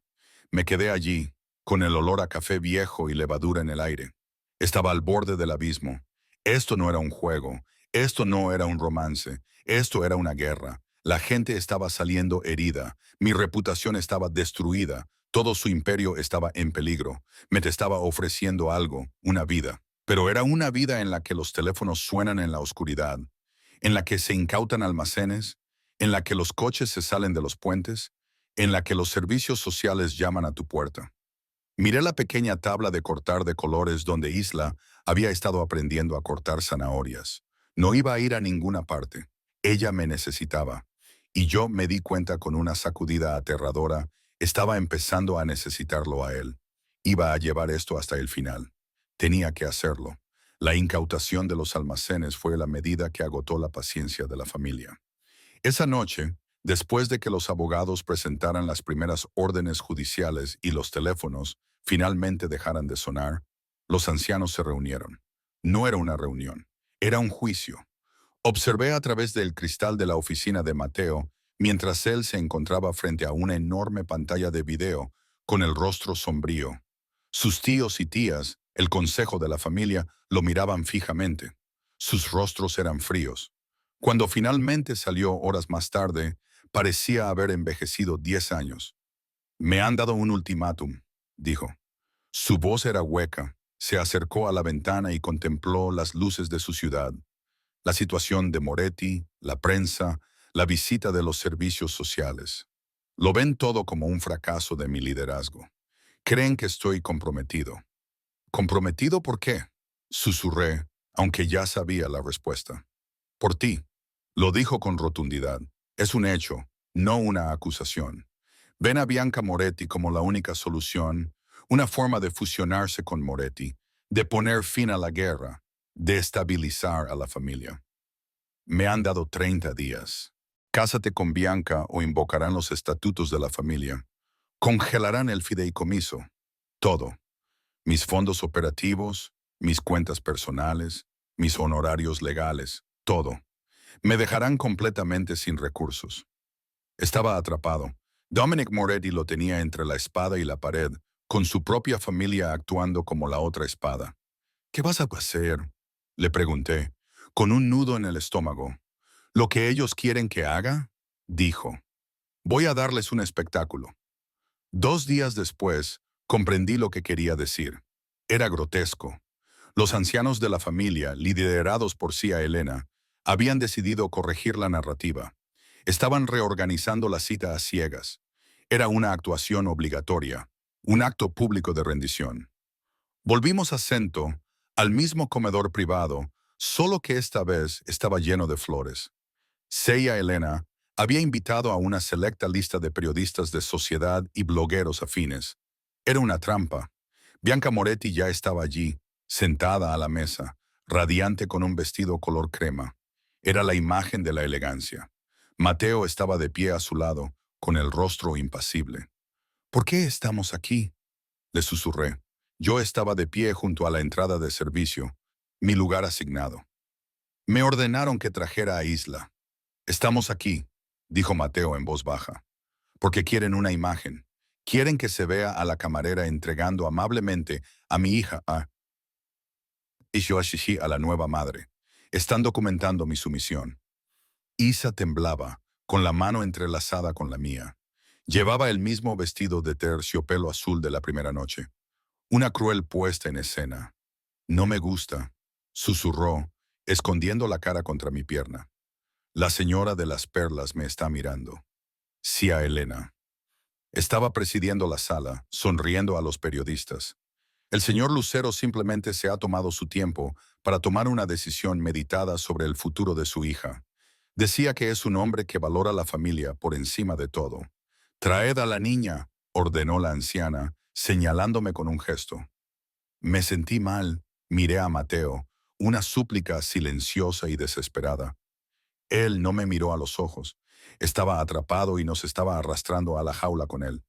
Me quedé allí, con el olor a café viejo y levadura en el aire. Estaba al borde del abismo. Esto no era un juego, esto no era un romance, esto era una guerra. La gente estaba saliendo herida, mi reputación estaba destruida, todo su imperio estaba en peligro. Me te estaba ofreciendo algo, una vida. Pero era una vida en la que los teléfonos suenan en la oscuridad, en la que se incautan almacenes, en la que los coches se salen de los puentes, en la que los servicios sociales llaman a tu puerta. Miré la pequeña tabla de cortar de colores donde Isla había estado aprendiendo a cortar zanahorias. No iba a ir a ninguna parte. Ella me necesitaba. Y yo me di cuenta con una sacudida aterradora, estaba empezando a necesitarlo a él. Iba a llevar esto hasta el final. Tenía que hacerlo. La incautación de los almacenes fue la medida que agotó la paciencia de la familia. Esa noche, después de que los abogados presentaran las primeras órdenes judiciales y los teléfonos finalmente dejaran de sonar, los ancianos se reunieron. No era una reunión, era un juicio. Observé a través del cristal de la oficina de Mateo mientras él se encontraba frente a una enorme pantalla de video con el rostro sombrío. Sus tíos y tías, el consejo de la familia, lo miraban fijamente. Sus rostros eran fríos. Cuando finalmente salió horas más tarde, parecía haber envejecido 10 años. Me han dado un ultimátum, dijo. Su voz era hueca. Se acercó a la ventana y contempló las luces de su ciudad. La situación de Moretti, la prensa, la visita de los servicios sociales. Lo ven todo como un fracaso de mi liderazgo. Creen que estoy comprometido. ¿Comprometido por qué? Susurré, aunque ya sabía la respuesta. Por ti. Lo dijo con rotundidad. Es un hecho, no una acusación. Ven a Bianca Moretti como la única solución, una forma de fusionarse con Moretti, de poner fin a la guerra, de estabilizar a la familia. Me han dado 30 días. Cásate con Bianca o invocarán los estatutos de la familia. Congelarán el fideicomiso. Todo. Mis fondos operativos, mis cuentas personales, mis honorarios legales, todo. Me dejarán completamente sin recursos. Estaba atrapado. Dominic Moretti lo tenía entre la espada y la pared, con su propia familia actuando como la otra espada. ¿Qué vas a hacer? Le pregunté, con un nudo en el estómago. ¿Lo que ellos quieren que haga? Dijo. Voy a darles un espectáculo. 2 días después, comprendí lo que quería decir. Era grotesco. Los ancianos de la familia, liderados por Cia Elena, habían decidido corregir la narrativa. Estaban reorganizando la cita a ciegas. Era una actuación obligatoria, un acto público de rendición. Volvimos a Cento, al mismo comedor privado, solo que esta vez estaba lleno de flores. Cia Elena había invitado a una selecta lista de periodistas de sociedad y blogueros afines. Era una trampa. Bianca Moretti ya estaba allí, sentada a la mesa, radiante con un vestido color crema. Era la imagen de la elegancia. Mateo estaba de pie a su lado, con el rostro impasible. ¿Por qué estamos aquí? Le susurré. Yo estaba de pie junto a la entrada de servicio, mi lugar asignado. Me ordenaron que trajera a Isla. Estamos aquí, dijo Mateo en voz baja, porque quieren una imagen. Quieren que se vea a la camarera entregando amablemente a mi hija y yo a la nueva madre. Están documentando mi sumisión. Isa temblaba, con la mano entrelazada con la mía. Llevaba el mismo vestido de terciopelo azul de la primera noche. Una cruel puesta en escena. No me gusta, susurró, escondiendo la cara contra mi pierna. La señora de las perlas me está mirando. Cia Elena. Estaba presidiendo la sala, sonriendo a los periodistas. El señor Lucero simplemente se ha tomado su tiempo para tomar una decisión meditada sobre el futuro de su hija. Decía que es un hombre que valora la familia por encima de todo. «Traed a la niña», ordenó la anciana, señalándome con un gesto. Me sentí mal, miré a Mateo, una súplica silenciosa y desesperada. Él no me miró a los ojos. Estaba atrapado y nos estaba arrastrando a la jaula con él.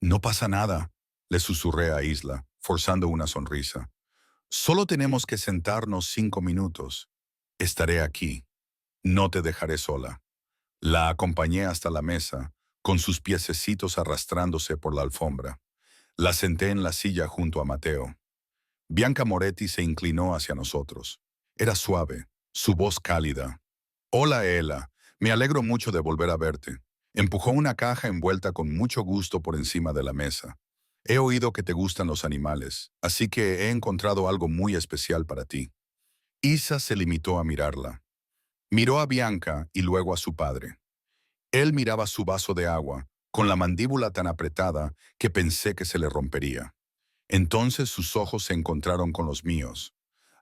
«No pasa nada», le susurré a Isla, forzando una sonrisa. «Solo tenemos que sentarnos 5 minutos. Estaré aquí. No te dejaré sola». La acompañé hasta la mesa, con sus piececitos arrastrándose por la alfombra. La senté en la silla junto a Mateo. Bianca Moretti se inclinó hacia nosotros. Era suave, su voz cálida. «Hola, Ela. Me alegro mucho de volver a verte». Empujó una caja envuelta con mucho gusto por encima de la mesa. «He oído que te gustan los animales, así que he encontrado algo muy especial para ti». Isa se limitó a mirarla. Miró a Bianca y luego a su padre. Él miraba su vaso de agua, con la mandíbula tan apretada que pensé que se le rompería. Entonces sus ojos se encontraron con los míos.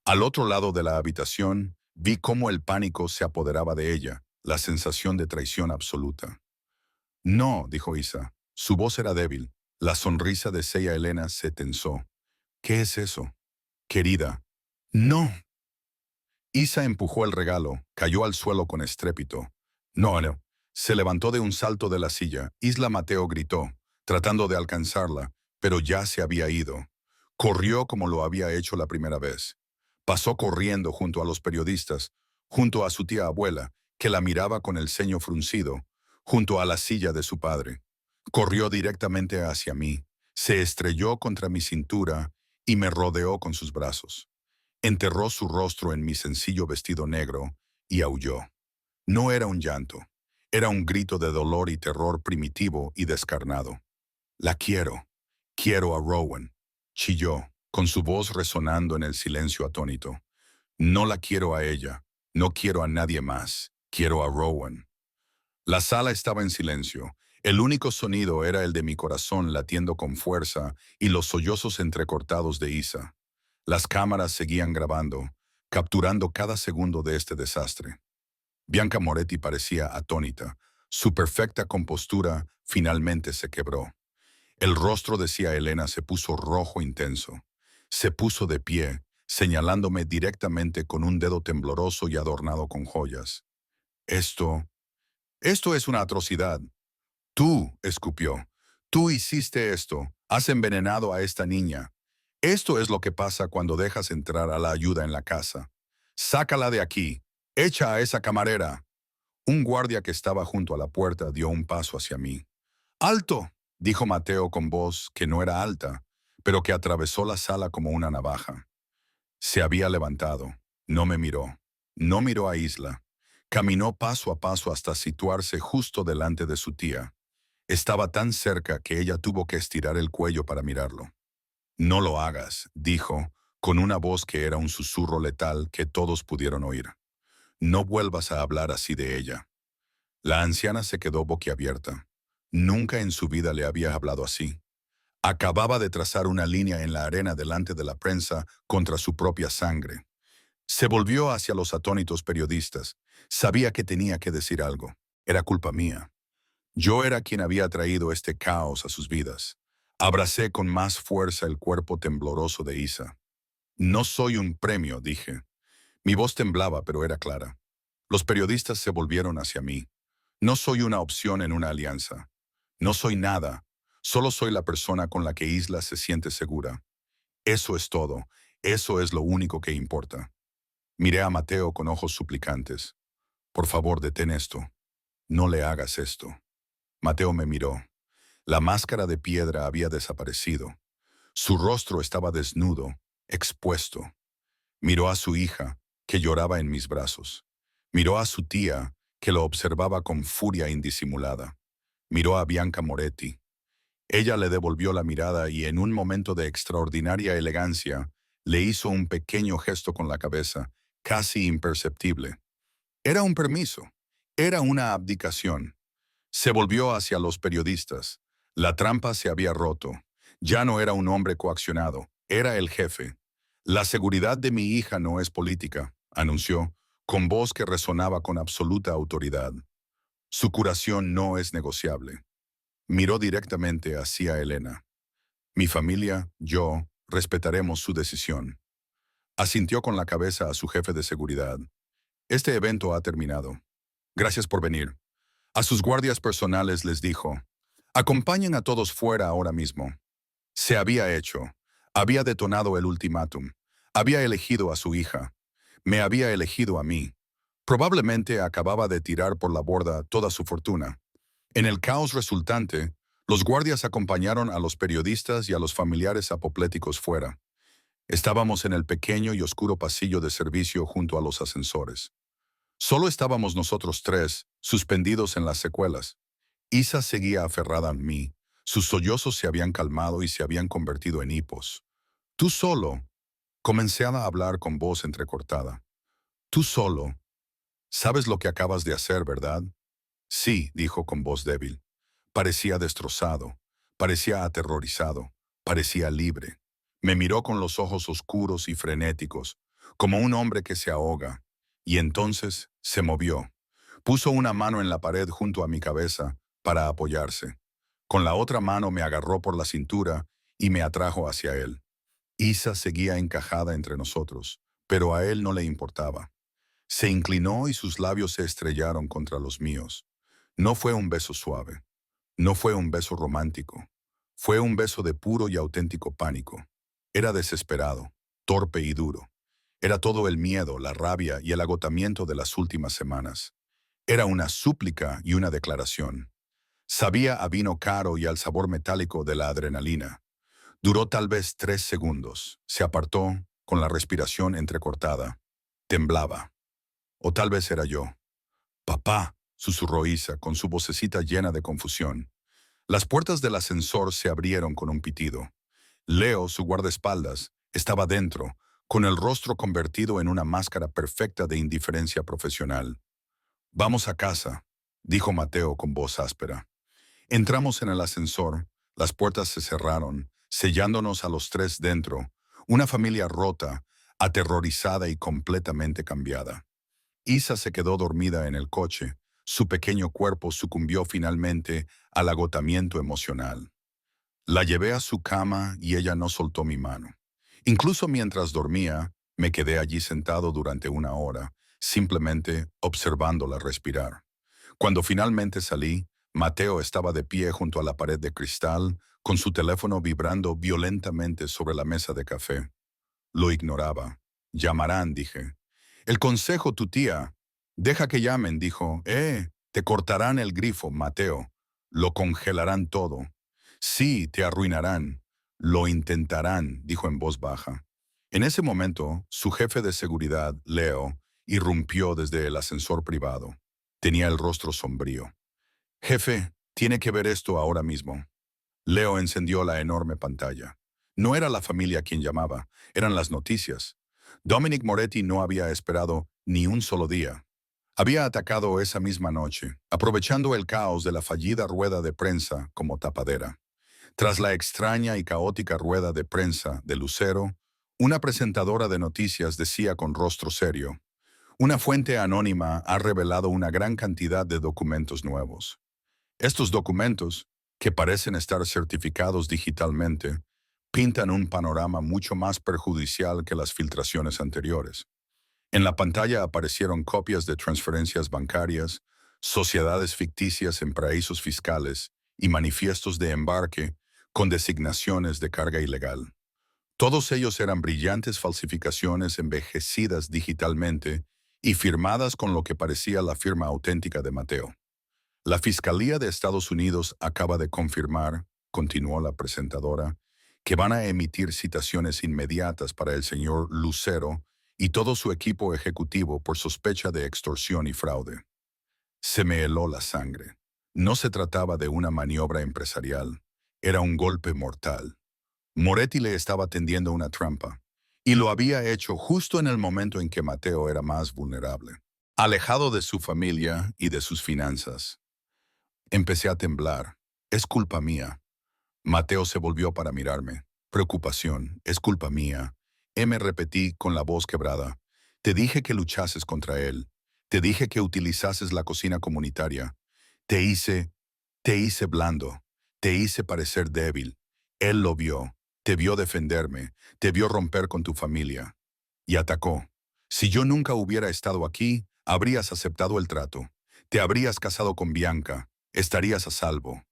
Al otro lado de la habitación, vi cómo el pánico se apoderaba de ella, la sensación de traición absoluta. «No», dijo Isa. Su voz era débil. La sonrisa de Cia Elena se tensó. «¿Qué es eso?» «Querida». «No». Isa empujó el regalo, cayó al suelo con estrépito. «No, no». Se levantó de un salto de la silla. Isla Mateo gritó, tratando de alcanzarla, pero ya se había ido. Corrió como lo había hecho la primera vez. Pasó corriendo junto a los periodistas, junto a su tía abuela, que la miraba con el ceño fruncido, junto a la silla de su padre. Corrió directamente hacia mí, se estrelló contra mi cintura y me rodeó con sus brazos. Enterró su rostro en mi sencillo vestido negro y aulló. No era un llanto, era un grito de dolor y terror primitivo y descarnado. «La quiero. Quiero a Rowan», chilló, con su voz resonando en el silencio atónito. «No la quiero a ella. No quiero a nadie más. Quiero a Rowan». La sala estaba en silencio. El único sonido era el de mi corazón latiendo con fuerza y los sollozos entrecortados de Isa. Las cámaras seguían grabando, capturando cada segundo de este desastre. Bianca Moretti parecía atónita. Su perfecta compostura finalmente se quebró. El rostro de Cia Elena se puso rojo intenso. Se puso de pie, señalándome directamente con un dedo tembloroso y adornado con joyas. Esto es una atrocidad». «Tú», escupió, «tú hiciste esto, has envenenado a esta niña. Esto es lo que pasa cuando dejas entrar a la ayuda en la casa. Sácala de aquí, echa a esa camarera». Un guardia que estaba junto a la puerta dio un paso hacia mí. «¡Alto!», dijo Mateo con voz que no era alta, pero que atravesó la sala como una navaja. Se había levantado, no me miró, no miró a Isla. Caminó paso a paso hasta situarse justo delante de su tía. Estaba tan cerca que ella tuvo que estirar el cuello para mirarlo. «No lo hagas», dijo, con una voz que era un susurro letal que todos pudieron oír. «No vuelvas a hablar así de ella». La anciana se quedó boquiabierta. Nunca en su vida le había hablado así. Acababa de trazar una línea en la arena delante de la prensa contra su propia sangre. Se volvió hacia los atónitos periodistas. Sabía que tenía que decir algo. Era culpa mía. Yo era quien había traído este caos a sus vidas. Abracé con más fuerza el cuerpo tembloroso de Isa. «No soy un premio», dije. Mi voz temblaba, pero era clara. Los periodistas se volvieron hacia mí. «No soy una opción en una alianza. No soy nada. Solo soy la persona con la que Isla se siente segura. Eso es todo. Eso es lo único que importa». Miré a Mateo con ojos suplicantes. «Por favor, detén esto. No le hagas esto». Mateo me miró. La máscara de piedra había desaparecido. Su rostro estaba desnudo, expuesto. Miró a su hija, que lloraba en mis brazos. Miró a su tía, que lo observaba con furia indisimulada. Miró a Bianca Moretti. Ella le devolvió la mirada y en un momento de extraordinaria elegancia, le hizo un pequeño gesto con la cabeza, casi imperceptible. Era un permiso. Era una abdicación. Se volvió hacia los periodistas. La trampa se había roto. Ya no era un hombre coaccionado, era el jefe. La seguridad de mi hija no es política, anunció, con voz que resonaba con absoluta autoridad. Su curación no es negociable. Miró directamente hacia Elena. Mi familia, yo, respetaremos su decisión. Asintió con la cabeza a su jefe de seguridad. Este evento ha terminado. Gracias por venir. A sus guardias personales les dijo, acompañen a todos fuera ahora mismo. Se había hecho. Había detonado el ultimátum. Había elegido a su hija. Me había elegido a mí. Probablemente acababa de tirar por la borda toda su fortuna. En el caos resultante, los guardias acompañaron a los periodistas y a los familiares apopléticos fuera. Estábamos en el pequeño y oscuro pasillo de servicio junto a los ascensores. Solo estábamos nosotros tres, suspendidos en las secuelas. Isa seguía aferrada a mí. Sus sollozos se habían calmado y se habían convertido en hipos. Tú solo. Comencé a hablar con voz entrecortada. Tú solo. Sabes lo que acabas de hacer, ¿verdad? Sí, dijo con voz débil. Parecía destrozado. Parecía aterrorizado. Parecía libre. Me miró con los ojos oscuros y frenéticos, como un hombre que se ahoga. Y entonces se movió. Puso una mano en la pared junto a mi cabeza para apoyarse. Con la otra mano me agarró por la cintura y me atrajo hacia él. Isa seguía encajada entre nosotros, pero a él no le importaba. Se inclinó y sus labios se estrellaron contra los míos. No fue un beso suave. No fue un beso romántico. Fue un beso de puro y auténtico pánico. Era desesperado, torpe y duro. Era todo el miedo, la rabia y el agotamiento de las últimas semanas. Era una súplica y una declaración. Sabía a vino caro y al sabor metálico de la adrenalina. Duró tal vez 3 segundos. Se apartó, con la respiración entrecortada. Temblaba. O tal vez era yo. Papá, susurró Isa, con su vocecita llena de confusión. Las puertas del ascensor se abrieron con un pitido. Leo, su guardaespaldas, estaba dentro, con el rostro convertido en una máscara perfecta de indiferencia profesional. Vamos a casa, dijo Mateo con voz áspera. Entramos en el ascensor, las puertas se cerraron, sellándonos a los tres dentro, una familia rota, aterrorizada y completamente cambiada. Isa se quedó dormida en el coche, su pequeño cuerpo sucumbió finalmente al agotamiento emocional. La llevé a su cama y ella no soltó mi mano. Incluso mientras dormía, me quedé allí sentado durante 1 hora, simplemente observándola respirar. Cuando finalmente salí, Mateo estaba de pie junto a la pared de cristal, con su teléfono vibrando violentamente sobre la mesa de café. Lo ignoraba. Llamarán, dije. El consejo, tu tía. Deja que llamen, dijo. Te cortarán el grifo, Mateo. Lo congelarán todo. Sí, te arruinarán. Lo intentarán, dijo en voz baja. En ese momento, su jefe de seguridad, Leo, irrumpió desde el ascensor privado. Tenía el rostro sombrío. Jefe, tiene que ver esto ahora mismo. Leo encendió la enorme pantalla. No era la familia quien llamaba, eran las noticias. Dominic Moretti no había esperado ni un solo día. Había atacado esa misma noche, aprovechando el caos de la fallida rueda de prensa como tapadera. Tras la extraña y caótica rueda de prensa de Lucero, una presentadora de noticias decía con rostro serio, una fuente anónima ha revelado una gran cantidad de documentos nuevos. Estos documentos, que parecen estar certificados digitalmente, pintan un panorama mucho más perjudicial que las filtraciones anteriores. En la pantalla aparecieron copias de transferencias bancarias, sociedades ficticias en paraísos fiscales y manifiestos de embarque con designaciones de carga ilegal. Todos ellos eran brillantes falsificaciones envejecidas digitalmente y firmadas con lo que parecía la firma auténtica de Mateo. La Fiscalía de Estados Unidos acaba de confirmar, continuó la presentadora, que van a emitir citaciones inmediatas para el señor Lucero y todo su equipo ejecutivo por sospecha de extorsión y fraude. Se me heló la sangre. No se trataba de una maniobra empresarial, era un golpe mortal. Moretti le estaba tendiendo una trampa, y lo había hecho justo en el momento en que Mateo era más vulnerable, alejado de su familia y de sus finanzas. Empecé a temblar. Es culpa mía. Mateo se volvió para mirarme. Preocupación, es culpa mía. Me repetí con la voz quebrada. Te dije que luchases contra él. Te dije que utilizases la cocina comunitaria. Te hice, te hice blando. Te hice parecer débil. Él lo vio. Te vio defenderme. Te vio romper con tu familia. Y atacó. Si yo nunca hubiera estado aquí, habrías aceptado el trato. Te habrías casado con Bianca. Estarías a salvo.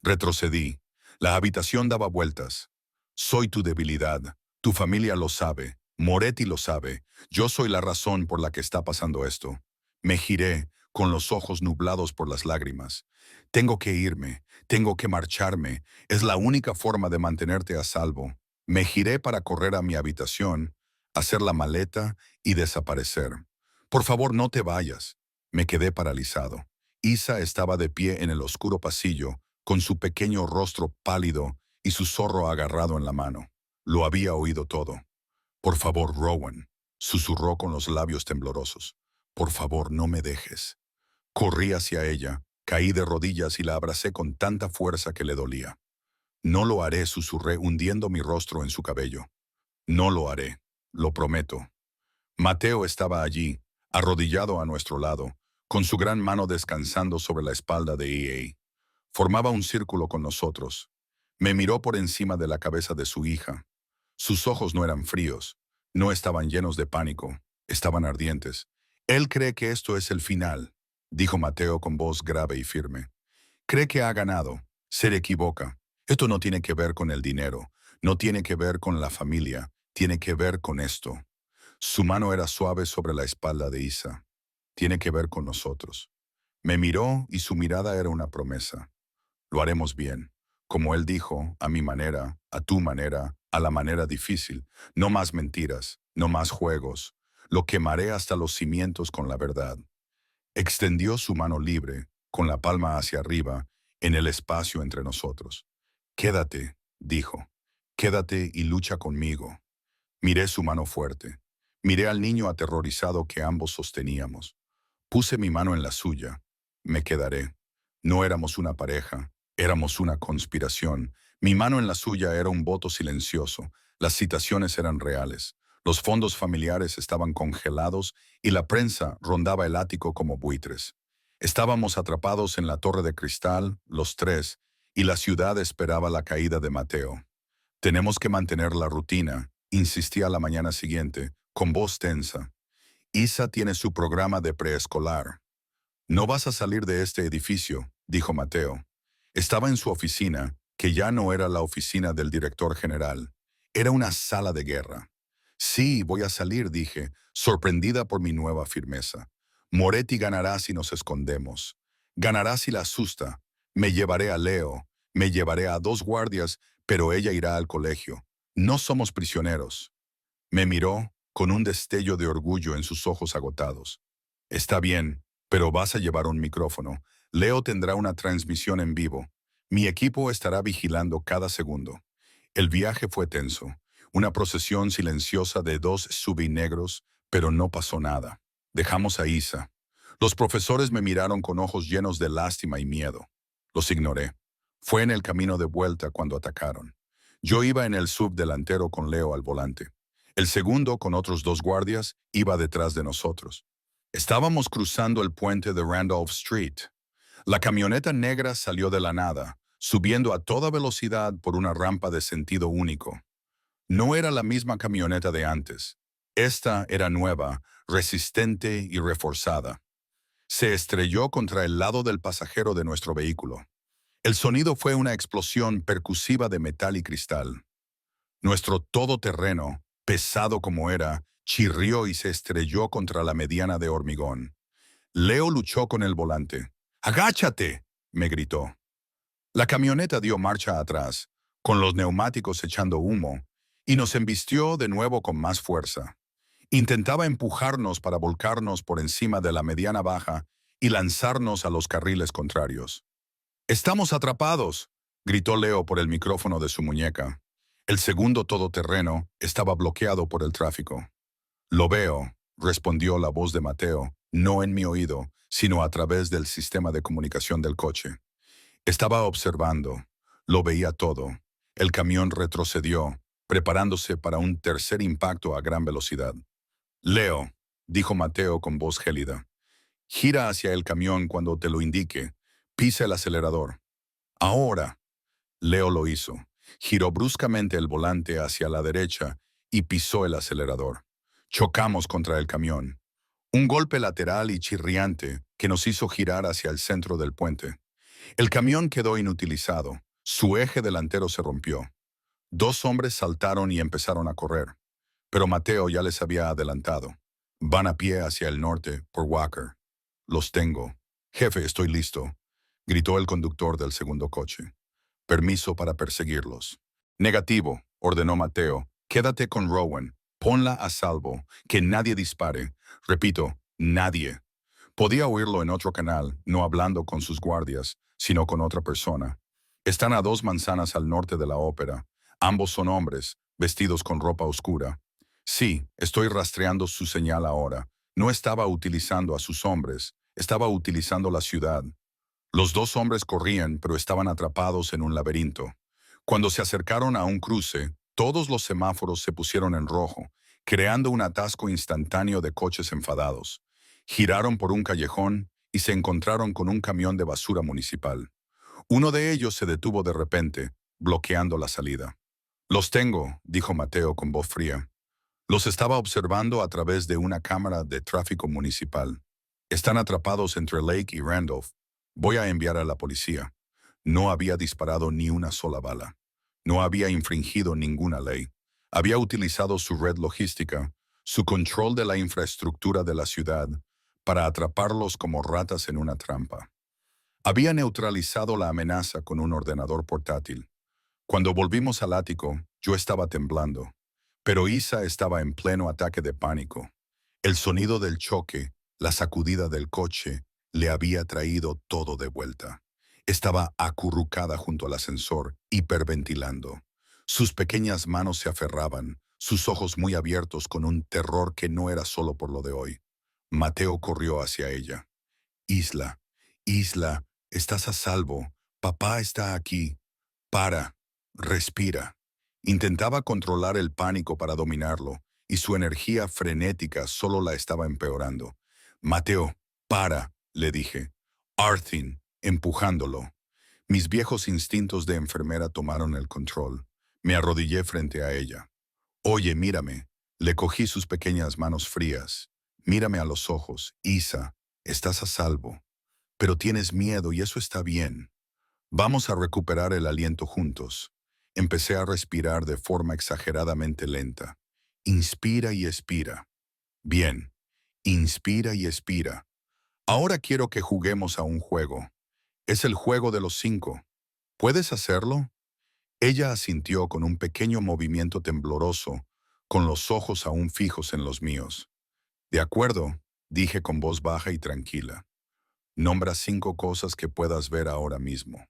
Retrocedí. La habitación daba vueltas. Soy tu debilidad. Tu familia lo sabe. Moretti lo sabe. Yo soy la razón por la que está pasando esto. Me giré, con los ojos nublados por las lágrimas. Tengo que irme. Tengo que marcharme. Es la única forma de mantenerte a salvo. Me giré para correr a mi habitación, hacer la maleta y desaparecer. Por favor, no te vayas. Me quedé paralizado. Isa estaba de pie en el oscuro pasillo, con su pequeño rostro pálido y su zorro agarrado en la mano. Lo había oído todo. Por favor, Rowan, susurró con los labios temblorosos. Por favor, no me dejes. Corrí hacia ella, caí de rodillas y la abracé con tanta fuerza que le dolía. No lo haré, susurré hundiendo mi rostro en su cabello. No lo haré, lo prometo. Mateo estaba allí, arrodillado a nuestro lado, con su gran mano descansando sobre la espalda de EA. Formaba un círculo con nosotros. Me miró por encima de la cabeza de su hija. Sus ojos no eran fríos, no estaban llenos de pánico, estaban ardientes. Él cree que esto es el final, dijo Mateo con voz grave y firme. Cree que ha ganado. Se equivoca. Esto no tiene que ver con el dinero, no tiene que ver con la familia, tiene que ver con esto. Su mano era suave sobre la espalda de Isa. Tiene que ver con nosotros. Me miró y su mirada era una promesa. Lo haremos bien. Como él dijo, a mi manera, a tu manera, a la manera difícil. No más mentiras, no más juegos. Lo quemaré hasta los cimientos con la verdad. Extendió su mano libre, con la palma hacia arriba, en el espacio entre nosotros. Quédate, dijo. Quédate y lucha conmigo. Miré su mano fuerte. Miré al niño aterrorizado que ambos sosteníamos. Puse mi mano en la suya. Me quedaré. No éramos una pareja, éramos una conspiración. Mi mano en la suya era un voto silencioso. Las citaciones eran reales. Los fondos familiares estaban congelados y la prensa rondaba el ático como buitres. Estábamos atrapados en la torre de cristal, los tres, y la ciudad esperaba la caída de Mateo. Tenemos que mantener la rutina, insistía la mañana siguiente, con voz tensa. Isa tiene su programa de preescolar. No vas a salir de este edificio, dijo Mateo. Estaba en su oficina, que ya no era la oficina del director general. Era una sala de guerra. Sí, voy a salir, dije, sorprendida por mi nueva firmeza. Moretti ganará si nos escondemos. Ganará si la asusta. Me llevaré a Leo. Me llevaré a 2 guardias, pero ella irá al colegio. No somos prisioneros. Me miró con un destello de orgullo en sus ojos agotados. Está bien, pero vas a llevar un micrófono. Leo tendrá una transmisión en vivo. Mi equipo estará vigilando cada segundo. El viaje fue tenso. Una procesión silenciosa de 2 SUV negros, pero no pasó nada. Dejamos a Isa. Los profesores me miraron con ojos llenos de lástima y miedo. Los ignoré. Fue en el camino de vuelta cuando atacaron. Yo iba en el SUV delantero con Leo al volante. El segundo, con otros 2 guardias, iba detrás de nosotros. Estábamos cruzando el puente de Randolph Street. La camioneta negra salió de la nada, subiendo a toda velocidad por una rampa de sentido único. No era la misma camioneta de antes. Esta era nueva, resistente y reforzada. Se estrelló contra el lado del pasajero de nuestro vehículo. El sonido fue una explosión percusiva de metal y cristal. Nuestro todoterreno, pesado como era, chirrió y se estrelló contra la mediana de hormigón. Leo luchó con el volante. ¡Agáchate!, me gritó. La camioneta dio marcha atrás, con los neumáticos echando humo, y nos embistió de nuevo con más fuerza. Intentaba empujarnos para volcarnos por encima de la mediana baja y lanzarnos a los carriles contrarios. «¡Estamos atrapados!», gritó Leo por el micrófono de su muñeca. El segundo todoterreno estaba bloqueado por el tráfico. «Lo veo», respondió la voz de Mateo, no en mi oído, sino a través del sistema de comunicación del coche. Estaba observando. Lo veía todo. El camión retrocedió, preparándose para un tercer impacto a gran velocidad. Leo, dijo Mateo con voz gélida. Gira hacia el camión cuando te lo indique. Pisa el acelerador. Ahora. Leo lo hizo. Giró bruscamente el volante hacia la derecha y pisó el acelerador. Chocamos contra el camión. Un golpe lateral y chirriante que nos hizo girar hacia el centro del puente. El camión quedó inutilizado. Su eje delantero se rompió. Dos hombres saltaron y empezaron a correr, pero Mateo ya les había adelantado. Van a pie hacia el norte por Walker. Los tengo. Jefe, estoy listo, gritó el conductor del segundo coche. Permiso para perseguirlos. Negativo, ordenó Mateo. Quédate con Rowan. Ponla a salvo. Que nadie dispare. Repito, nadie. Podía oírlo en otro canal, no hablando con sus guardias, sino con otra persona. Están a 2 manzanas al norte de la ópera. Ambos son hombres, vestidos con ropa oscura. Sí, estoy rastreando su señal ahora. No estaba utilizando a sus hombres, estaba utilizando la ciudad. Los dos hombres corrían, pero estaban atrapados en un laberinto. Cuando se acercaron a un cruce, todos los semáforos se pusieron en rojo, creando un atasco instantáneo de coches enfadados. Giraron por un callejón y se encontraron con un camión de basura municipal. Uno de ellos se detuvo de repente, bloqueando la salida. Los tengo, dijo Mateo con voz fría. Los estaba observando a través de una cámara de tráfico municipal. Están atrapados entre Lake y Randolph. Voy a enviar a la policía. No había disparado ni una sola bala. No había infringido ninguna ley. Había utilizado su red logística, su control de la infraestructura de la ciudad, para atraparlos como ratas en una trampa. Había neutralizado la amenaza con un ordenador portátil. Cuando volvimos al ático, yo estaba temblando, pero Isa estaba en pleno ataque de pánico. El sonido del choque, la sacudida del coche, le había traído todo de vuelta. Estaba acurrucada junto al ascensor, hiperventilando. Sus pequeñas manos se aferraban, sus ojos muy abiertos con un terror que no era solo por lo de hoy. Mateo corrió hacia ella. Isla, Isla, estás a salvo. Papá está aquí. Para. Respira. Intentaba controlar el pánico para dominarlo, y su energía frenética solo la estaba empeorando. Mateo, para, le dije. Arthin, empujándolo. Mis viejos instintos de enfermera tomaron el control. Me arrodillé frente a ella. Oye, mírame. Le cogí sus pequeñas manos frías. Mírame a los ojos. Isa, estás a salvo. Pero tienes miedo y eso está bien. Vamos a recuperar el aliento juntos. Empecé a respirar de forma exageradamente lenta. Inspira y expira. Bien. Inspira y expira. Ahora quiero que juguemos a un juego. Es el juego de los 5. ¿Puedes hacerlo? Ella asintió con un pequeño movimiento tembloroso, con los ojos aún fijos en los míos. De acuerdo, dije con voz baja y tranquila. Nombra 5 cosas que puedas ver ahora mismo.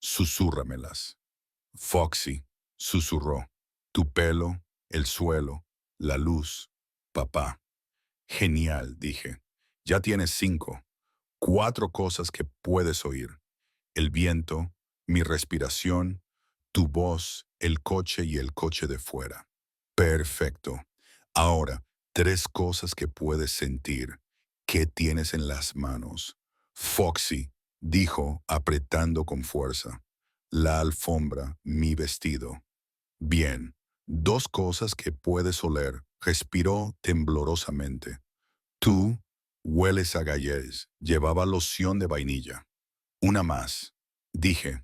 Susúrramelas. Foxy, susurró. Tu pelo, el suelo, la luz, papá. Genial, dije. Ya tienes 5. 4 cosas que puedes oír. El viento, mi respiración, tu voz, el coche y el coche de fuera. Perfecto. Ahora, 3 cosas que puedes sentir. ¿Qué tienes en las manos? Foxy, dijo, apretando con fuerza. La alfombra, mi vestido. Bien. 2 cosas que puedes oler. Respiró temblorosamente. Tú hueles a Gallés. Llevaba loción de vainilla. Una más. Dije.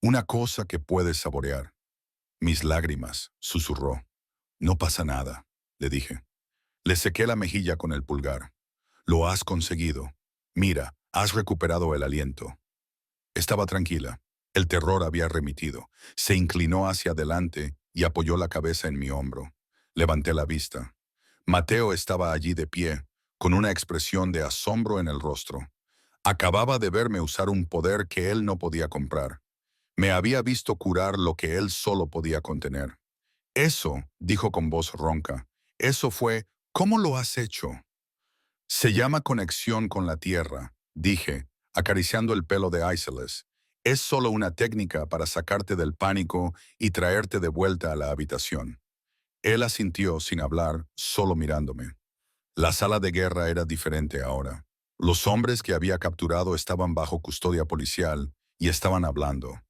Una cosa que puedes saborear. Mis lágrimas, susurró. No pasa nada, le dije. Le sequé la mejilla con el pulgar. Lo has conseguido. Mira, has recuperado el aliento. Estaba tranquila. El terror había remitido. Se inclinó hacia adelante y apoyó la cabeza en mi hombro. Levanté la vista. Mateo estaba allí de pie, con una expresión de asombro en el rostro. Acababa de verme usar un poder que él no podía comprar. Me había visto curar lo que él solo podía contener. Eso, dijo con voz ronca, eso fue, ¿cómo lo has hecho? Se llama conexión con la tierra, dije, acariciando el pelo de Isles. Es solo una técnica para sacarte del pánico y traerte de vuelta a la habitación. Él asintió sin hablar, solo mirándome. La sala de guerra era diferente ahora. Los hombres que había capturado estaban bajo custodia policial y estaban hablando.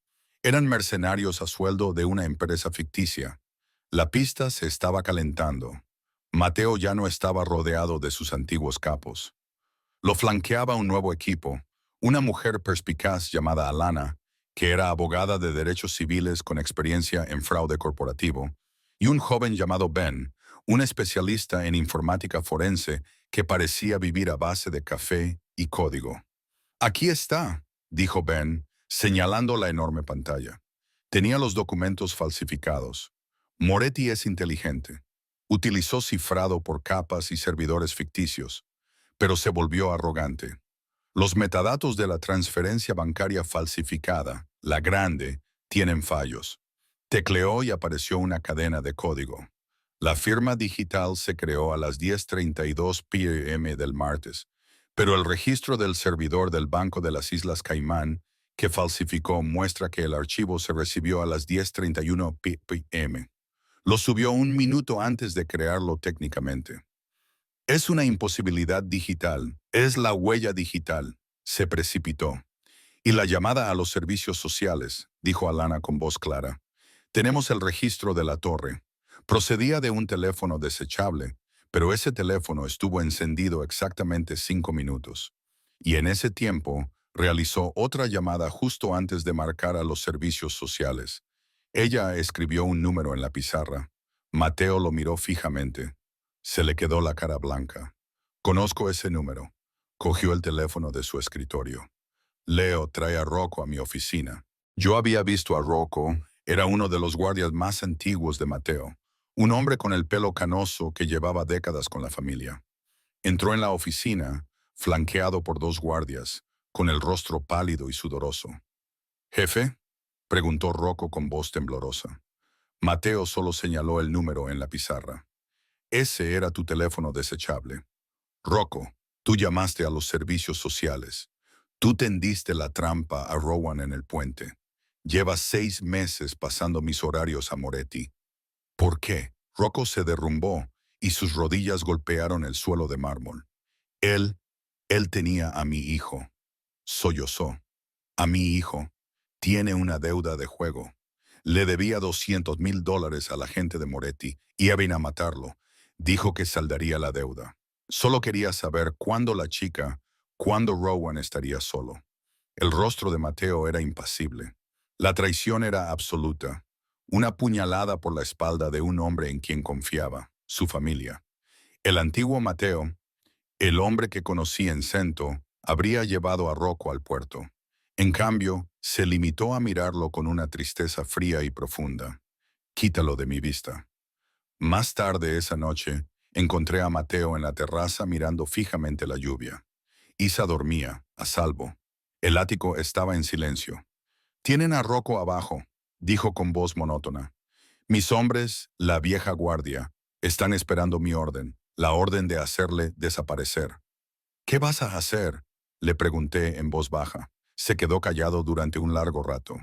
Eran mercenarios a sueldo de una empresa ficticia. La pista se estaba calentando. Mateo ya no estaba rodeado de sus antiguos capos. Lo flanqueaba un nuevo equipo, una mujer perspicaz llamada Alana, que era abogada de derechos civiles con experiencia en fraude corporativo, y un joven llamado Ben, un especialista en informática forense que parecía vivir a base de café y código. Aquí está, dijo Ben, señalando la enorme pantalla. Tenía los documentos falsificados. Moretti es inteligente. Utilizó cifrado por capas y servidores ficticios, pero se volvió arrogante. Los metadatos de la transferencia bancaria falsificada, la grande, tienen fallos. Tecleó y apareció una cadena de código. La firma digital se creó a las 10:32 p.m. del martes, pero el registro del servidor del Banco de las Islas Caimán, que falsificó, muestra que el archivo se recibió a las 10:31 p.m. Lo subió un minuto antes de crearlo técnicamente. Es una imposibilidad digital, es la huella digital. Se precipitó. Y la llamada a los servicios sociales, dijo Alana con voz clara. Tenemos el registro de la torre. Procedía de un teléfono desechable, pero ese teléfono estuvo encendido exactamente 5 minutos. Y en ese tiempo, realizó otra llamada justo antes de marcar a los servicios sociales. Ella escribió un número en la pizarra. Mateo lo miró fijamente. Se le quedó la cara blanca. Conozco ese número. Cogió el teléfono de su escritorio. Leo, trae a Rocco a mi oficina. Yo había visto a Rocco, era uno de los guardias más antiguos de Mateo, un hombre con el pelo canoso que llevaba décadas con la familia. Entró en la oficina, flanqueado por dos guardias, con el rostro pálido y sudoroso. ¿Jefe?, preguntó Rocco con voz temblorosa. Mateo solo señaló el número en la pizarra. Ese era tu teléfono desechable. Rocco, tú llamaste a los servicios sociales. Tú tendiste la trampa a Rowan en el puente. Llevas 6 meses pasando mis horarios a Moretti. ¿Por qué? Rocco se derrumbó y sus rodillas golpearon el suelo de mármol. Él, él tenía a mi hijo. Sollozó. A mi hijo. Tiene una deuda de juego. Le debía $200,000 a la gente de Moretti y iban a matarlo. Dijo que saldaría la deuda. Solo quería saber cuándo Rowan estaría solo. El rostro de Mateo era impasible. La traición era absoluta. Una puñalada por la espalda de un hombre en quien confiaba, su familia. El antiguo Mateo, el hombre que conocí en Cento, habría llevado a Rocco al puerto. En cambio, se limitó a mirarlo con una tristeza fría y profunda. Quítalo de mi vista. Más tarde esa noche, encontré a Mateo en la terraza mirando fijamente la lluvia. Isa dormía, a salvo. El ático estaba en silencio. Tienen a Rocco abajo, dijo con voz monótona. Mis hombres, la vieja guardia, están esperando mi orden, la orden de hacerle desaparecer. ¿Qué vas a hacer?, le pregunté en voz baja. Se quedó callado durante un largo rato.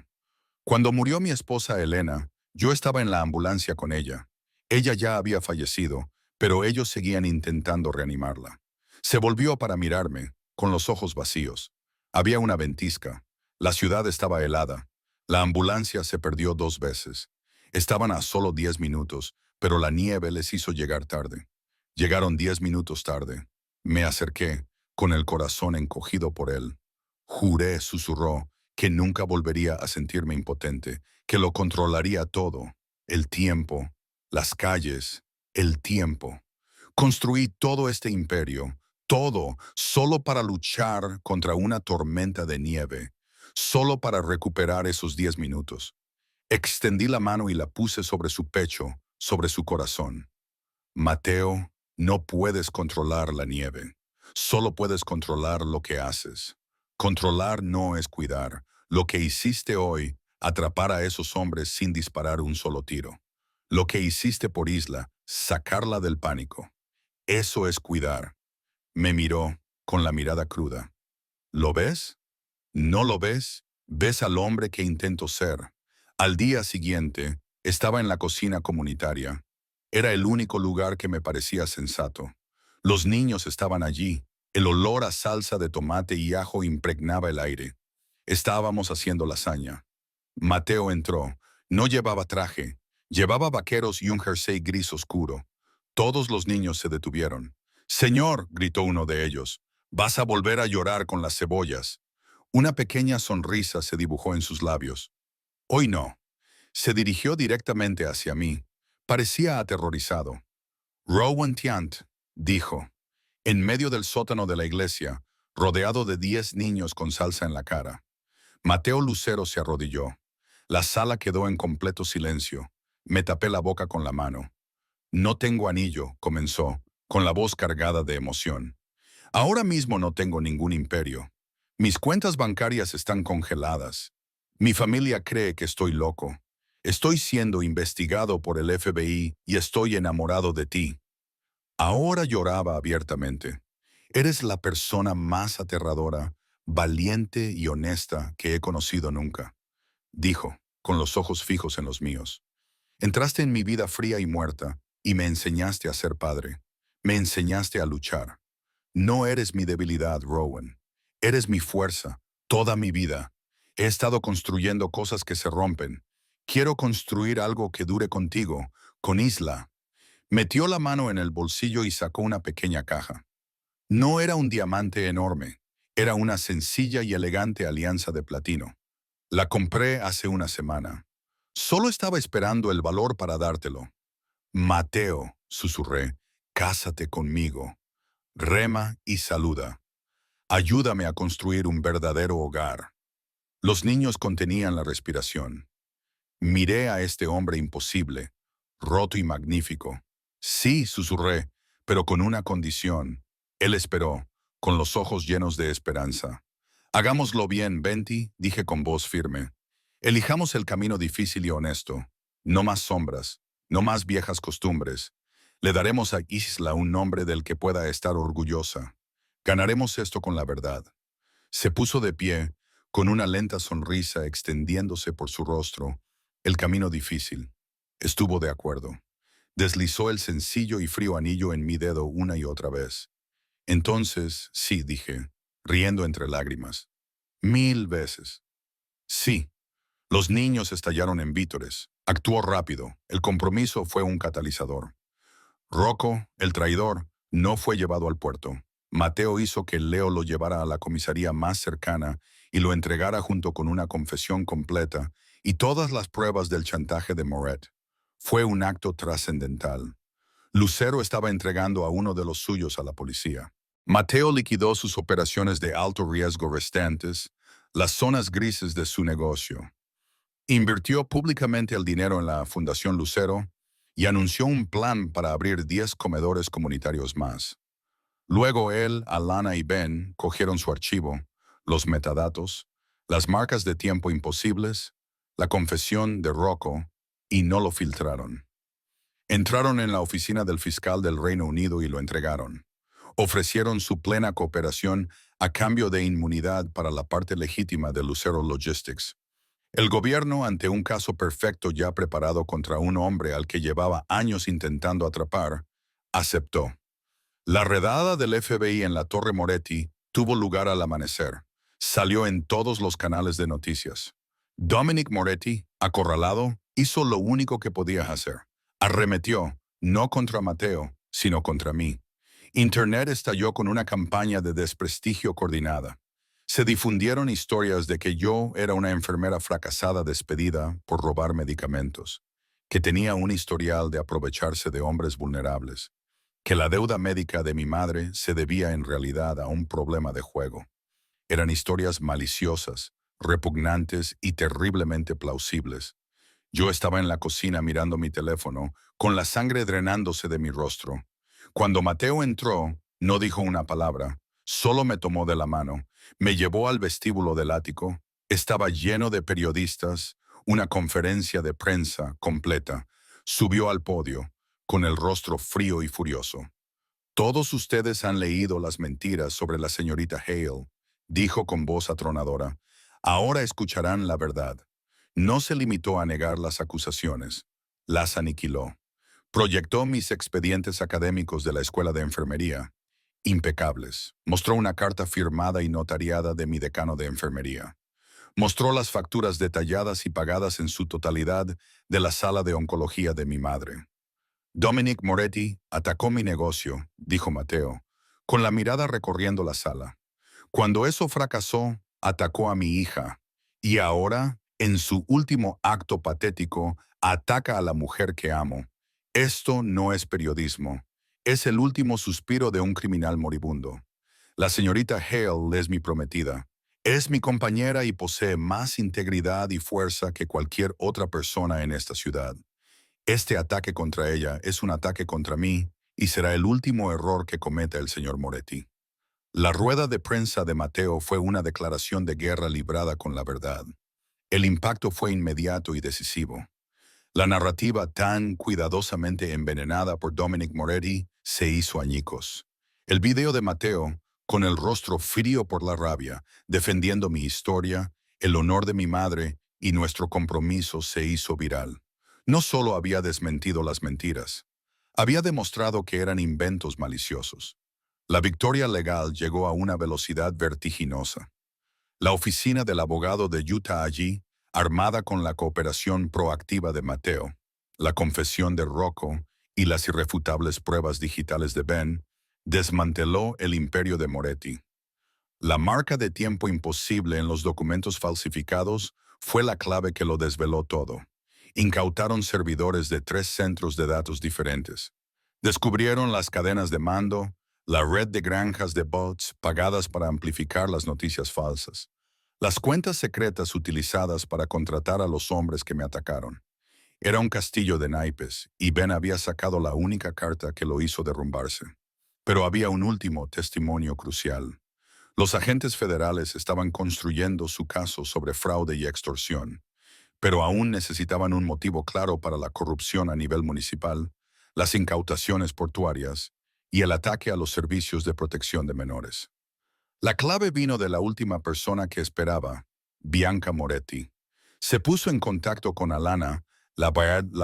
Cuando murió mi esposa Elena, yo estaba en la ambulancia con ella. Ella ya había fallecido, pero ellos seguían intentando reanimarla. Se volvió para mirarme, con los ojos vacíos. Había una ventisca. La ciudad estaba helada. La ambulancia se perdió 2 veces. Estaban a solo 10 minutos, pero la nieve les hizo llegar tarde. Llegaron 10 minutos tarde. Me acerqué, con el corazón encogido por él. Juré, susurró, que nunca volvería a sentirme impotente, que lo controlaría todo. El tiempo, las calles, el tiempo. Construí todo este imperio, todo, solo para luchar contra una tormenta de nieve, solo para recuperar esos 10 minutos. Extendí la mano y la puse sobre su pecho, sobre su corazón. Mateo, no puedes controlar la nieve. Solo puedes controlar lo que haces. Controlar no es cuidar. Lo que hiciste hoy, atrapar a esos hombres sin disparar un solo tiro. Lo que hiciste por Isla, sacarla del pánico. Eso es cuidar. Me miró con la mirada cruda. ¿Lo ves? ¿No lo ves? ¿Ves al hombre que intento ser? Al día siguiente, estaba en la cocina comunitaria. Era el único lugar que me parecía sensato. Los niños estaban allí. El olor a salsa de tomate y ajo impregnaba el aire. Estábamos haciendo lasaña. Mateo entró. No llevaba traje. Llevaba vaqueros y un jersey gris oscuro. Todos los niños se detuvieron. «Señor», gritó uno de ellos, «vas a volver a llorar con las cebollas». Una pequeña sonrisa se dibujó en sus labios. «Hoy no». Se dirigió directamente hacia mí. Parecía aterrorizado. «Rowan Tiant», dijo, en medio del sótano de la iglesia, rodeado de 10 niños con salsa en la cara. Mateo Lucero se arrodilló. La sala quedó en completo silencio. Me tapé la boca con la mano. «No tengo anillo», comenzó, con la voz cargada de emoción. «Ahora mismo no tengo ningún imperio. Mis cuentas bancarias están congeladas. Mi familia cree que estoy loco. Estoy siendo investigado por el FBI y estoy enamorado de ti». Ahora lloraba abiertamente. «Eres la persona más aterradora, valiente y honesta que he conocido nunca», dijo, con los ojos fijos en los míos. «Entraste en mi vida fría y muerta y me enseñaste a ser padre. Me enseñaste a luchar. No eres mi debilidad, Rowan. Eres mi fuerza, toda mi vida. He estado construyendo cosas que se rompen. Quiero construir algo que dure contigo, con Isla». Metió la mano en el bolsillo y sacó una pequeña caja. No era un diamante enorme, era una sencilla y elegante alianza de platino. La compré hace una semana. Solo estaba esperando el valor para dártelo. «Mateo», susurré, «cásate conmigo. Rema y saluda. Ayúdame a construir un verdadero hogar». Los niños contenían la respiración. Miré a este hombre imposible, roto y magnífico. «Sí», susurré, «pero con una condición». Él esperó, con los ojos llenos de esperanza. «Hagámoslo bien, Venti», dije con voz firme. «Elijamos el camino difícil y honesto. No más sombras, no más viejas costumbres. Le daremos a Isla un nombre del que pueda estar orgullosa. Ganaremos esto con la verdad». Se puso de pie, con una lenta sonrisa extendiéndose por su rostro. «El camino difícil». Estuvo de acuerdo. Deslizó el sencillo y frío anillo en mi dedo una y otra vez. «Entonces, sí», dije, riendo entre lágrimas. «1000 veces». «Sí». Los niños estallaron en vítores. Actuó rápido. El compromiso fue un catalizador. Rocco, el traidor, no fue llevado al puerto. Mateo hizo que Leo lo llevara a la comisaría más cercana y lo entregara junto con una confesión completa y todas las pruebas del chantaje de Moret. Fue un acto trascendental. Lucero estaba entregando a uno de los suyos a la policía. Mateo liquidó sus operaciones de alto riesgo restantes, las zonas grises de su negocio. Invirtió públicamente el dinero en la Fundación Lucero y anunció un plan para abrir 10 comedores comunitarios más. Luego él, Alana y Ben cogieron su archivo, los metadatos, las marcas de tiempo imposibles, la confesión de Rocco, y no lo filtraron. Entraron en la oficina del fiscal del Reino Unido y lo entregaron. Ofrecieron su plena cooperación a cambio de inmunidad para la parte legítima de Lucero Logistics. El gobierno, ante un caso perfecto ya preparado contra un hombre al que llevaba años intentando atrapar, aceptó. La redada del FBI en la Torre Moretti tuvo lugar al amanecer. Salió en todos los canales de noticias. Dominic Moretti, acorralado, hizo lo único que podía hacer. Arremetió, no contra Mateo, sino contra mí. Internet estalló con una campaña de desprestigio coordinada. Se difundieron historias de que yo era una enfermera fracasada despedida por robar medicamentos, que tenía un historial de aprovecharse de hombres vulnerables, que la deuda médica de mi madre se debía en realidad a un problema de juego. Eran historias maliciosas, repugnantes y terriblemente plausibles. Yo estaba en la cocina mirando mi teléfono, con la sangre drenándose de mi rostro. Cuando Mateo entró, no dijo una palabra, solo me tomó de la mano, me llevó al vestíbulo del ático. Estaba lleno de periodistas, una conferencia de prensa completa. Subió al podio, con el rostro frío y furioso. «Todos ustedes han leído las mentiras sobre la señorita Hale», dijo con voz atronadora. Ahora escucharán la verdad. No se limitó a negar las acusaciones, las aniquiló. Proyectó mis expedientes académicos de la escuela de enfermería, impecables. Mostró una carta firmada y notariada de mi decano de enfermería. Mostró las facturas detalladas y pagadas en su totalidad de la sala de oncología de mi madre. Dominic Moretti atacó mi negocio, dijo Mateo, con la mirada recorriendo la sala. Cuando eso fracasó, atacó a mi hija. Y ahora, en su último acto patético, ataca a la mujer que amo. Esto no es periodismo. Es el último suspiro de un criminal moribundo. La señorita Hale es mi prometida. Es mi compañera y posee más integridad y fuerza que cualquier otra persona en esta ciudad. Este ataque contra ella es un ataque contra mí y será el último error que cometa el señor Moretti. La rueda de prensa de Mateo fue una declaración de guerra librada con la verdad. El impacto fue inmediato y decisivo. La narrativa tan cuidadosamente envenenada por Dominic Moretti se hizo añicos. El video de Mateo, con el rostro frío por la rabia, defendiendo mi historia, el honor de mi madre y nuestro compromiso, se hizo viral. No solo había desmentido las mentiras, había demostrado que eran inventos maliciosos. La victoria legal llegó a una velocidad vertiginosa. La oficina del abogado de Utah allí, armada con la cooperación proactiva de Mateo, la confesión de Rocco y las irrefutables pruebas digitales de Ben, desmanteló el imperio de Moretti. La marca de tiempo imposible en los documentos falsificados fue la clave que lo desveló todo. Incautaron servidores de 3 centros de datos diferentes. Descubrieron las cadenas de mando, la red de granjas de bots pagadas para amplificar las noticias falsas, las cuentas secretas utilizadas para contratar a los hombres que me atacaron. Era un castillo de naipes, y Ben había sacado la única carta que lo hizo derrumbarse. Pero había un último testimonio crucial. Los agentes federales estaban construyendo su caso sobre fraude y extorsión, pero aún necesitaban un motivo claro para la corrupción a nivel municipal, las incautaciones portuarias y el ataque a los servicios de protección de menores. La clave vino de la última persona que esperaba, Bianca Moretti. Se puso en contacto con Alana, la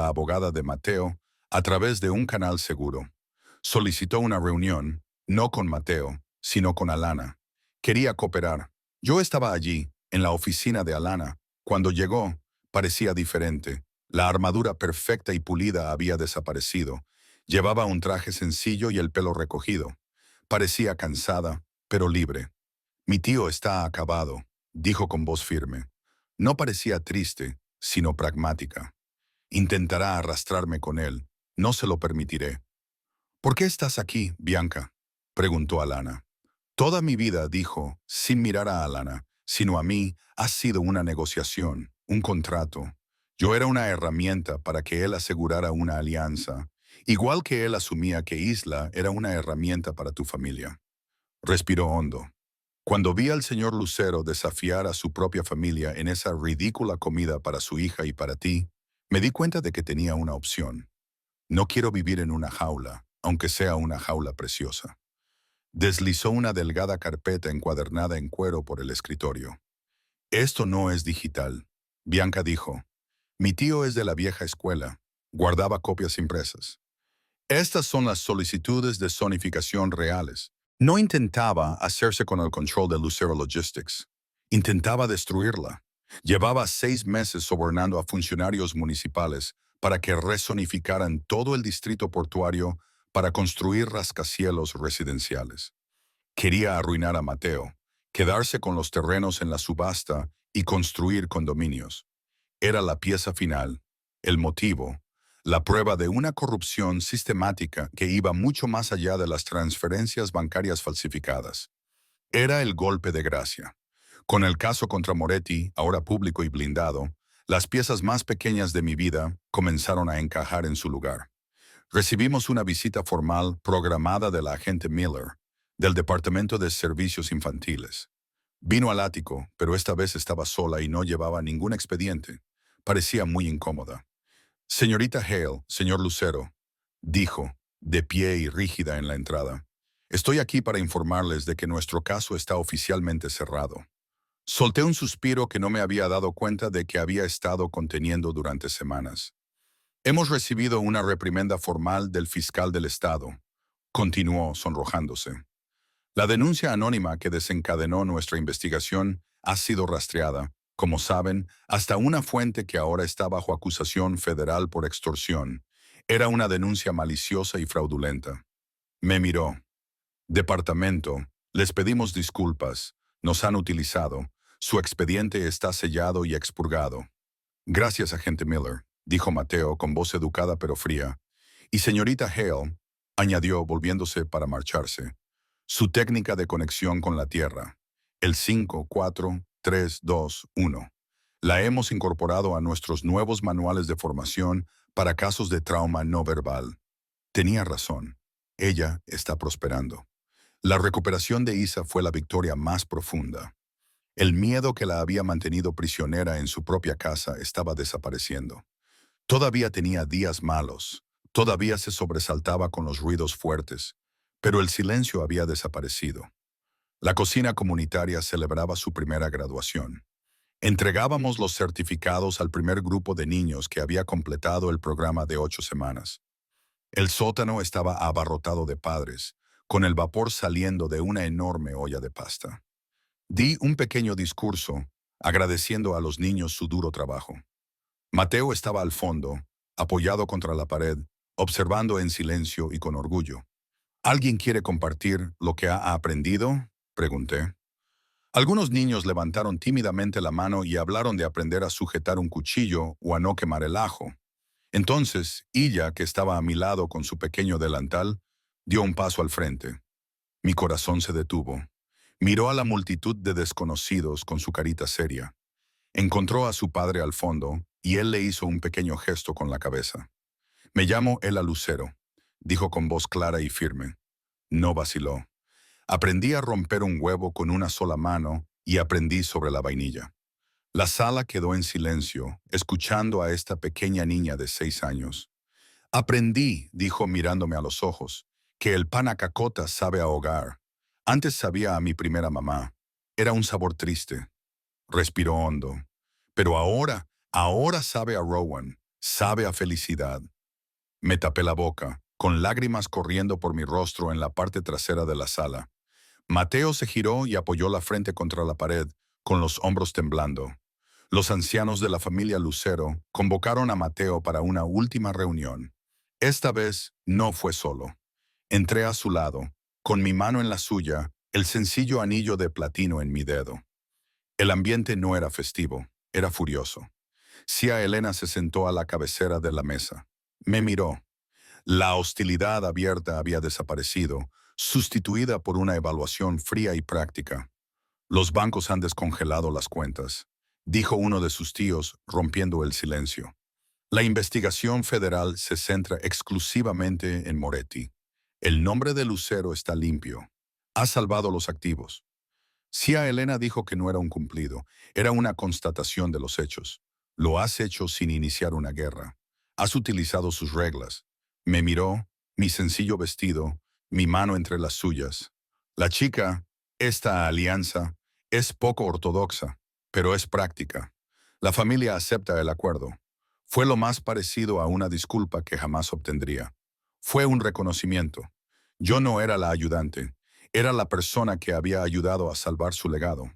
abogada de Mateo, a través de un canal seguro. Solicitó una reunión, no con Mateo, sino con Alana. Quería cooperar. Yo estaba allí, en la oficina de Alana. Cuando llegó, parecía diferente. La armadura perfecta y pulida había desaparecido. Llevaba un traje sencillo y el pelo recogido. Parecía cansada, pero libre. Mi tío está acabado, dijo con voz firme. No parecía triste, sino pragmática. Intentará arrastrarme con él. No se lo permitiré. ¿Por qué estás aquí, Bianca?, preguntó Alana. Toda mi vida, dijo, sin mirar a Alana, sino a mí, ha sido una negociación, un contrato. Yo era una herramienta para que él asegurara una alianza, igual que él asumía que Isla era una herramienta para tu familia. Respiró hondo. Cuando vi al señor Lucero desafiar a su propia familia en esa ridícula comida para su hija y para ti, me di cuenta de que tenía una opción. No quiero vivir en una jaula, aunque sea una jaula preciosa. Deslizó una delgada carpeta encuadernada en cuero por el escritorio. Esto no es digital, Bianca dijo. Mi tío es de la vieja escuela. Guardaba copias impresas. Estas son las solicitudes de zonificación reales. No intentaba hacerse con el control de Lucero Logistics. Intentaba destruirla. Llevaba 6 meses sobornando a funcionarios municipales para que rezonificaran todo el distrito portuario para construir rascacielos residenciales. Quería arruinar a Mateo, quedarse con los terrenos en la subasta y construir condominios. Era la pieza final, el motivo, la prueba de una corrupción sistemática que iba mucho más allá de las transferencias bancarias falsificadas. Era el golpe de gracia. Con el caso contra Moretti, ahora público y blindado, las piezas más pequeñas de mi vida comenzaron a encajar en su lugar. Recibimos una visita formal programada de la agente Miller, del Departamento de Servicios Infantiles. Vino al ático, pero esta vez estaba sola y no llevaba ningún expediente. Parecía muy incómoda. Señorita Hale, señor Lucero, dijo, de pie y rígida en la entrada. Estoy aquí para informarles de que nuestro caso está oficialmente cerrado. Solté un suspiro que no me había dado cuenta de que había estado conteniendo durante semanas. Hemos recibido una reprimenda formal del fiscal del estado, continuó sonrojándose. La denuncia anónima que desencadenó nuestra investigación ha sido rastreada, como saben, hasta una fuente que ahora está bajo acusación federal por extorsión. Era una denuncia maliciosa y fraudulenta. Me miró. Departamento, les pedimos disculpas. Nos han utilizado. Su expediente está sellado y expurgado. Gracias, agente Miller, dijo Mateo con voz educada pero fría. Y señorita Hale, añadió volviéndose para marcharse. Su técnica de conexión con la Tierra, el 54321. La hemos incorporado a nuestros nuevos manuales de formación para casos de trauma no verbal. Tenía razón. Ella está prosperando. La recuperación de Isa fue la victoria más profunda. El miedo que la había mantenido prisionera en su propia casa estaba desapareciendo. Todavía tenía días malos, todavía se sobresaltaba con los ruidos fuertes, pero el silencio había desaparecido. La cocina comunitaria celebraba su primera graduación. Entregábamos los certificados al primer grupo de niños que había completado el programa de 8 semanas. El sótano estaba abarrotado de padres, con el vapor saliendo de una enorme olla de pasta. Di un pequeño discurso, agradeciendo a los niños su duro trabajo. Mateo estaba al fondo, apoyado contra la pared, observando en silencio y con orgullo. ¿Alguien quiere compartir lo que ha aprendido?, pregunté. Algunos niños levantaron tímidamente la mano y hablaron de aprender a sujetar un cuchillo o a no quemar el ajo. Entonces, ella, que estaba a mi lado con su pequeño delantal, dio un paso al frente. Mi corazón se detuvo. Miró a la multitud de desconocidos con su carita seria. Encontró a su padre al fondo y él le hizo un pequeño gesto con la cabeza. Me llamo Ela Lucero, dijo con voz clara y firme. No vaciló. Aprendí a romper un huevo con una sola mano y aprendí sobre la vainilla. La sala quedó en silencio, escuchando a esta pequeña niña de 6 años. Aprendí, dijo mirándome a los ojos, que el pan a cacota sabe a hogar. Antes sabía a mi primera mamá. Era un sabor triste. Respiró hondo. Pero ahora sabe a Rowan, sabe a felicidad. Me tapé la boca, con lágrimas corriendo por mi rostro en la parte trasera de la sala. Mateo se giró y apoyó la frente contra la pared, con los hombros temblando. Los ancianos de la familia Lucero convocaron a Mateo para una última reunión. Esta vez no fue solo. Entré a su lado, con mi mano en la suya, el sencillo anillo de platino en mi dedo. El ambiente no era festivo, era furioso. Cia Elena se sentó a la cabecera de la mesa. Me miró. La hostilidad abierta había desaparecido, sustituida por una evaluación fría y práctica. Los bancos han descongelado las cuentas, dijo uno de sus tíos, rompiendo el silencio. La investigación federal se centra exclusivamente en Moretti. El nombre de Lucero está limpio. Ha salvado los activos. Cia Elena dijo que no era un cumplido, era una constatación de los hechos. Lo has hecho sin iniciar una guerra. Has utilizado sus reglas. Me miró, mi sencillo vestido, mi mano entre las suyas. La chica, esta alianza, es poco ortodoxa, pero es práctica. La familia acepta el acuerdo. Fue lo más parecido a una disculpa que jamás obtendría. Fue un reconocimiento. Yo no era la ayudante. Era la persona que había ayudado a salvar su legado.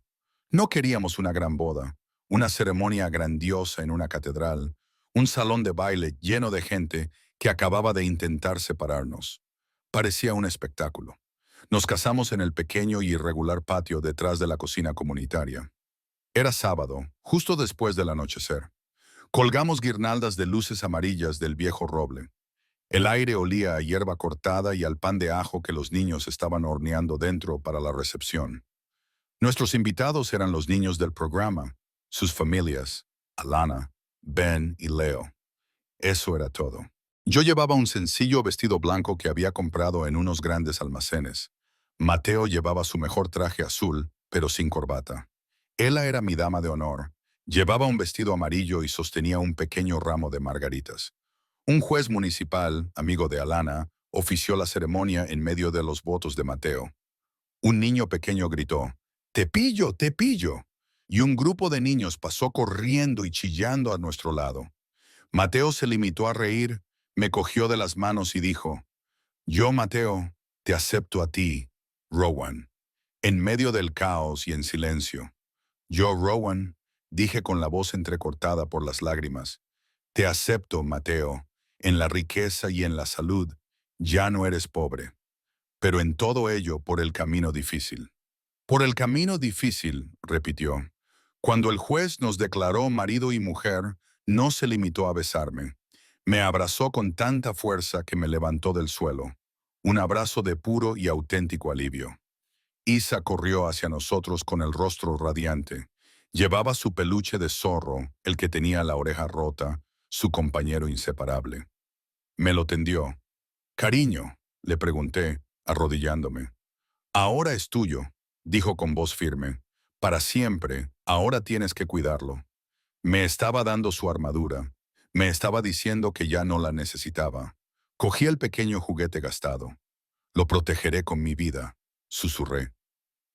No queríamos una gran boda, una ceremonia grandiosa en una catedral, un salón de baile lleno de gente que acababa de intentar separarnos. Parecía un espectáculo. Nos casamos en el pequeño y irregular patio detrás de la cocina comunitaria. Era sábado, justo después del anochecer. Colgamos guirnaldas de luces amarillas del viejo roble. El aire olía a hierba cortada y al pan de ajo que los niños estaban horneando dentro para la recepción. Nuestros invitados eran los niños del programa, sus familias, Alana, Ben y Leo. Eso era todo. Yo llevaba un sencillo vestido blanco que había comprado en unos grandes almacenes. Mateo llevaba su mejor traje azul, pero sin corbata. Ella era mi dama de honor. Llevaba un vestido amarillo y sostenía un pequeño ramo de margaritas. Un juez municipal, amigo de Alana, ofició la ceremonia en medio de los votos de Mateo. Un niño pequeño gritó, «¡Te pillo, te pillo!». y un grupo de niños pasó corriendo y chillando a nuestro lado. Mateo se limitó a reír, me cogió de las manos y dijo, «Yo, Mateo, te acepto a ti, Rowan». En medio del caos y en silencio. «Yo, Rowan», dije con la voz entrecortada por las lágrimas, «te acepto, Mateo, en la riqueza y en la salud. Ya no eres pobre, pero en todo ello por el camino difícil». «Por el camino difícil», repitió. Cuando el juez nos declaró marido y mujer, no se limitó a besarme. Me abrazó con tanta fuerza que me levantó del suelo. Un abrazo de puro y auténtico alivio. Isa corrió hacia nosotros con el rostro radiante. Llevaba su peluche de zorro, el que tenía la oreja rota, su compañero inseparable. Me lo tendió. «Cariño», le pregunté, arrodillándome. «Ahora es tuyo», dijo con voz firme. «Para siempre, ahora tienes que cuidarlo». Me estaba dando su armadura. Me estaba diciendo que ya no la necesitaba. Cogí el pequeño juguete gastado. «Lo protegeré con mi vida», susurré.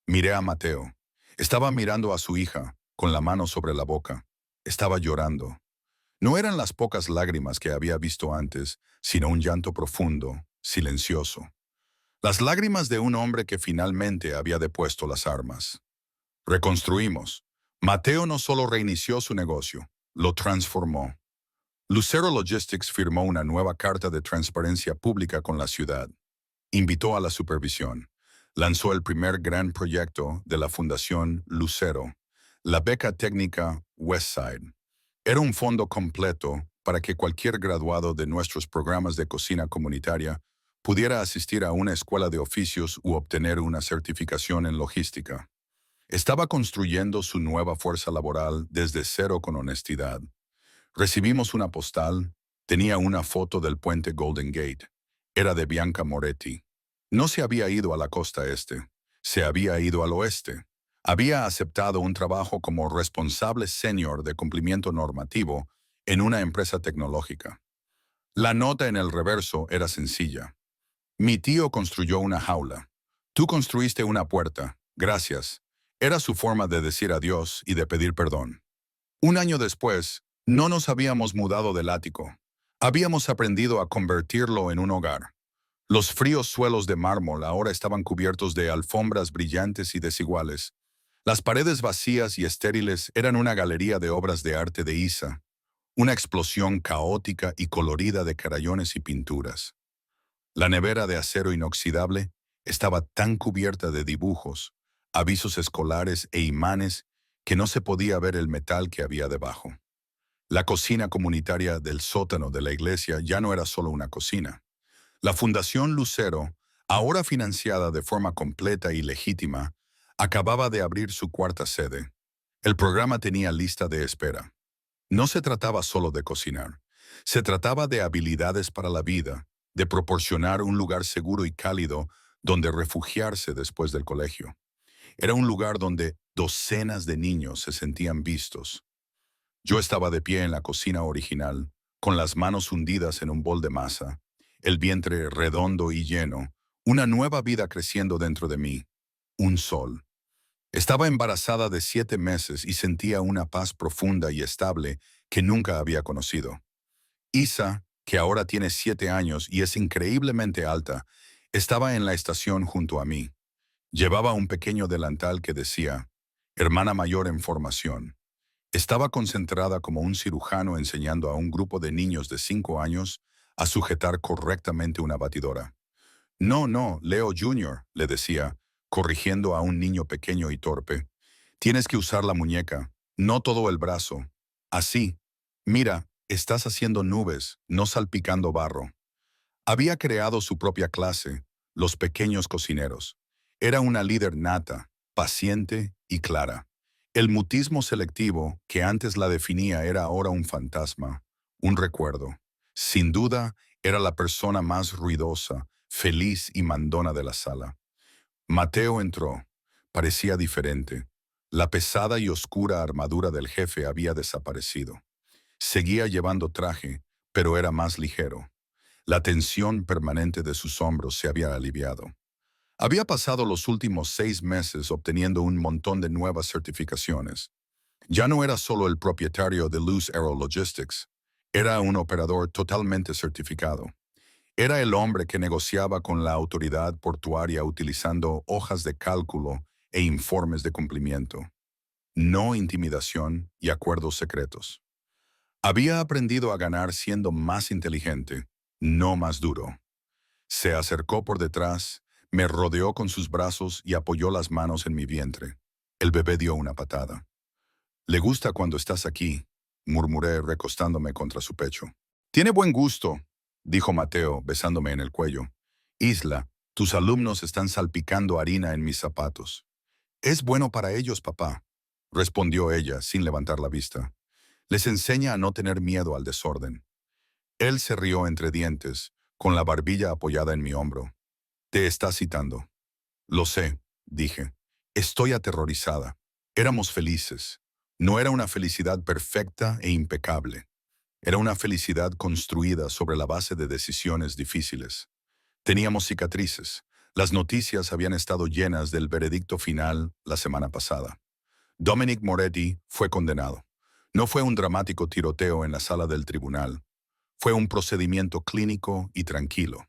Miré a Mateo. Estaba mirando a su hija, con la mano sobre la boca. Estaba llorando. No eran las pocas lágrimas que había visto antes, sino un llanto profundo, silencioso. Las lágrimas de un hombre que finalmente había depuesto las armas. Reconstruimos. Mateo no solo reinició su negocio, lo transformó. Lucero Logistics firmó una nueva carta de transparencia pública con la ciudad. Invitó a la supervisión. Lanzó el primer gran proyecto de la Fundación Lucero, la beca técnica Westside. Era un fondo completo para que cualquier graduado de nuestros programas de cocina comunitaria pudiera asistir a una escuela de oficios u obtener una certificación en logística. Estaba construyendo su nueva fuerza laboral desde cero con honestidad. Recibimos una postal, tenía una foto del puente Golden Gate. Era de Bianca Moretti. No se había ido a la costa este, se había ido al oeste. Había aceptado un trabajo como responsable senior de cumplimiento normativo en una empresa tecnológica. La nota en el reverso era sencilla. «Mi tío construyó una jaula. Tú construiste una puerta. Gracias». Era su forma de decir adiós y de pedir perdón. Un año después, no nos habíamos mudado del ático. Habíamos aprendido a convertirlo en un hogar. Los fríos suelos de mármol ahora estaban cubiertos de alfombras brillantes y desiguales. Las paredes vacías y estériles eran una galería de obras de arte de Isa, una explosión caótica y colorida de crayones y pinturas. La nevera de acero inoxidable estaba tan cubierta de dibujos, avisos escolares e imanes que no se podía ver el metal que había debajo. La cocina comunitaria del sótano de la iglesia ya no era solo una cocina. La Fundación Lucero, ahora financiada de forma completa y legítima, acababa de abrir su cuarta sede. El programa tenía lista de espera. No se trataba solo de cocinar. Se trataba de habilidades para la vida, de proporcionar un lugar seguro y cálido donde refugiarse después del colegio. Era un lugar donde docenas de niños se sentían vistos. Yo estaba de pie en la cocina original, con las manos hundidas en un bol de masa, el vientre redondo y lleno, una nueva vida creciendo dentro de mí, un sol. Estaba embarazada de 7 meses y sentía una paz profunda y estable que nunca había conocido. Isa, que ahora tiene 7 años y es increíblemente alta, estaba en la estación junto a mí. Llevaba un pequeño delantal que decía, «Hermana mayor en formación». Estaba concentrada como un cirujano enseñando a un grupo de niños de 5 años a sujetar correctamente una batidora. «No, no, Leo Jr., le decía, corrigiendo a un niño pequeño y torpe. «Tienes que usar la muñeca, no todo el brazo. Así. Mira, estás haciendo nubes, no salpicando barro». Había creado su propia clase, los pequeños cocineros. Era una líder nata, paciente y clara. El mutismo selectivo que antes la definía era ahora un fantasma, un recuerdo. Sin duda, era la persona más ruidosa, feliz y mandona de la sala. Mateo entró. Parecía diferente. La pesada y oscura armadura del jefe había desaparecido. Seguía llevando traje, pero era más ligero. La tensión permanente de sus hombros se había aliviado. Había pasado los últimos 6 meses obteniendo un montón de nuevas certificaciones. Ya no era solo el propietario de Luz Aerologistics, era un operador totalmente certificado. Era el hombre que negociaba con la autoridad portuaria utilizando hojas de cálculo e informes de cumplimiento, no intimidación y acuerdos secretos. Había aprendido a ganar siendo más inteligente, no más duro. Se acercó por detrás, me rodeó con sus brazos y apoyó las manos en mi vientre. El bebé dio una patada. «Le gusta cuando estás aquí», murmuré recostándome contra su pecho. «Tiene buen gusto», dijo Mateo, besándome en el cuello. «Isla, tus alumnos están salpicando harina en mis zapatos». «Es bueno para ellos, papá», respondió ella sin levantar la vista. «Les enseña a no tener miedo al desorden». Él se rió entre dientes, con la barbilla apoyada en mi hombro. «Te está citando». «Lo sé», dije. «Estoy aterrorizada». Éramos felices. No era una felicidad perfecta e impecable. Era una felicidad construida sobre la base de decisiones difíciles. Teníamos cicatrices. Las noticias habían estado llenas del veredicto final la semana pasada. Dominic Moretti fue condenado. No fue un dramático tiroteo en la sala del tribunal. Fue un procedimiento clínico y tranquilo.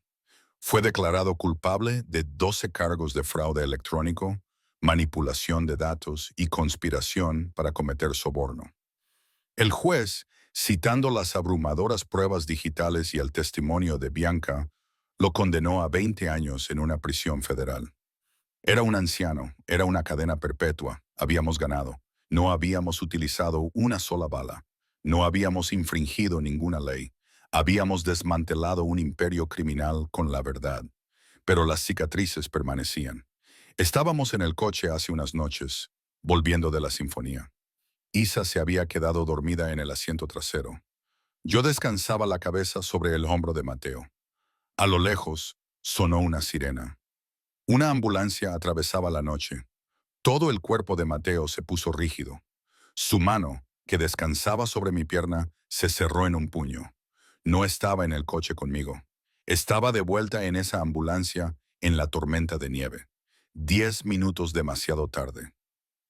Fue declarado culpable de 12 cargos de fraude electrónico, manipulación de datos y conspiración para cometer soborno. El juez, citando las abrumadoras pruebas digitales y el testimonio de Bianca, lo condenó a 20 años en una prisión federal. Era un anciano, era una cadena perpetua, habíamos ganado. No habíamos utilizado una sola bala. No habíamos infringido ninguna ley. Habíamos desmantelado un imperio criminal con la verdad. Pero las cicatrices permanecían. Estábamos en el coche hace unas noches, volviendo de la sinfonía. Isa se había quedado dormida en el asiento trasero. Yo descansaba la cabeza sobre el hombro de Mateo. A lo lejos, sonó una sirena. Una ambulancia atravesaba la noche. Todo el cuerpo de Mateo se puso rígido. Su mano, que descansaba sobre mi pierna, se cerró en un puño. No estaba en el coche conmigo. Estaba de vuelta en esa ambulancia en la tormenta de nieve. 10 minutos demasiado tarde.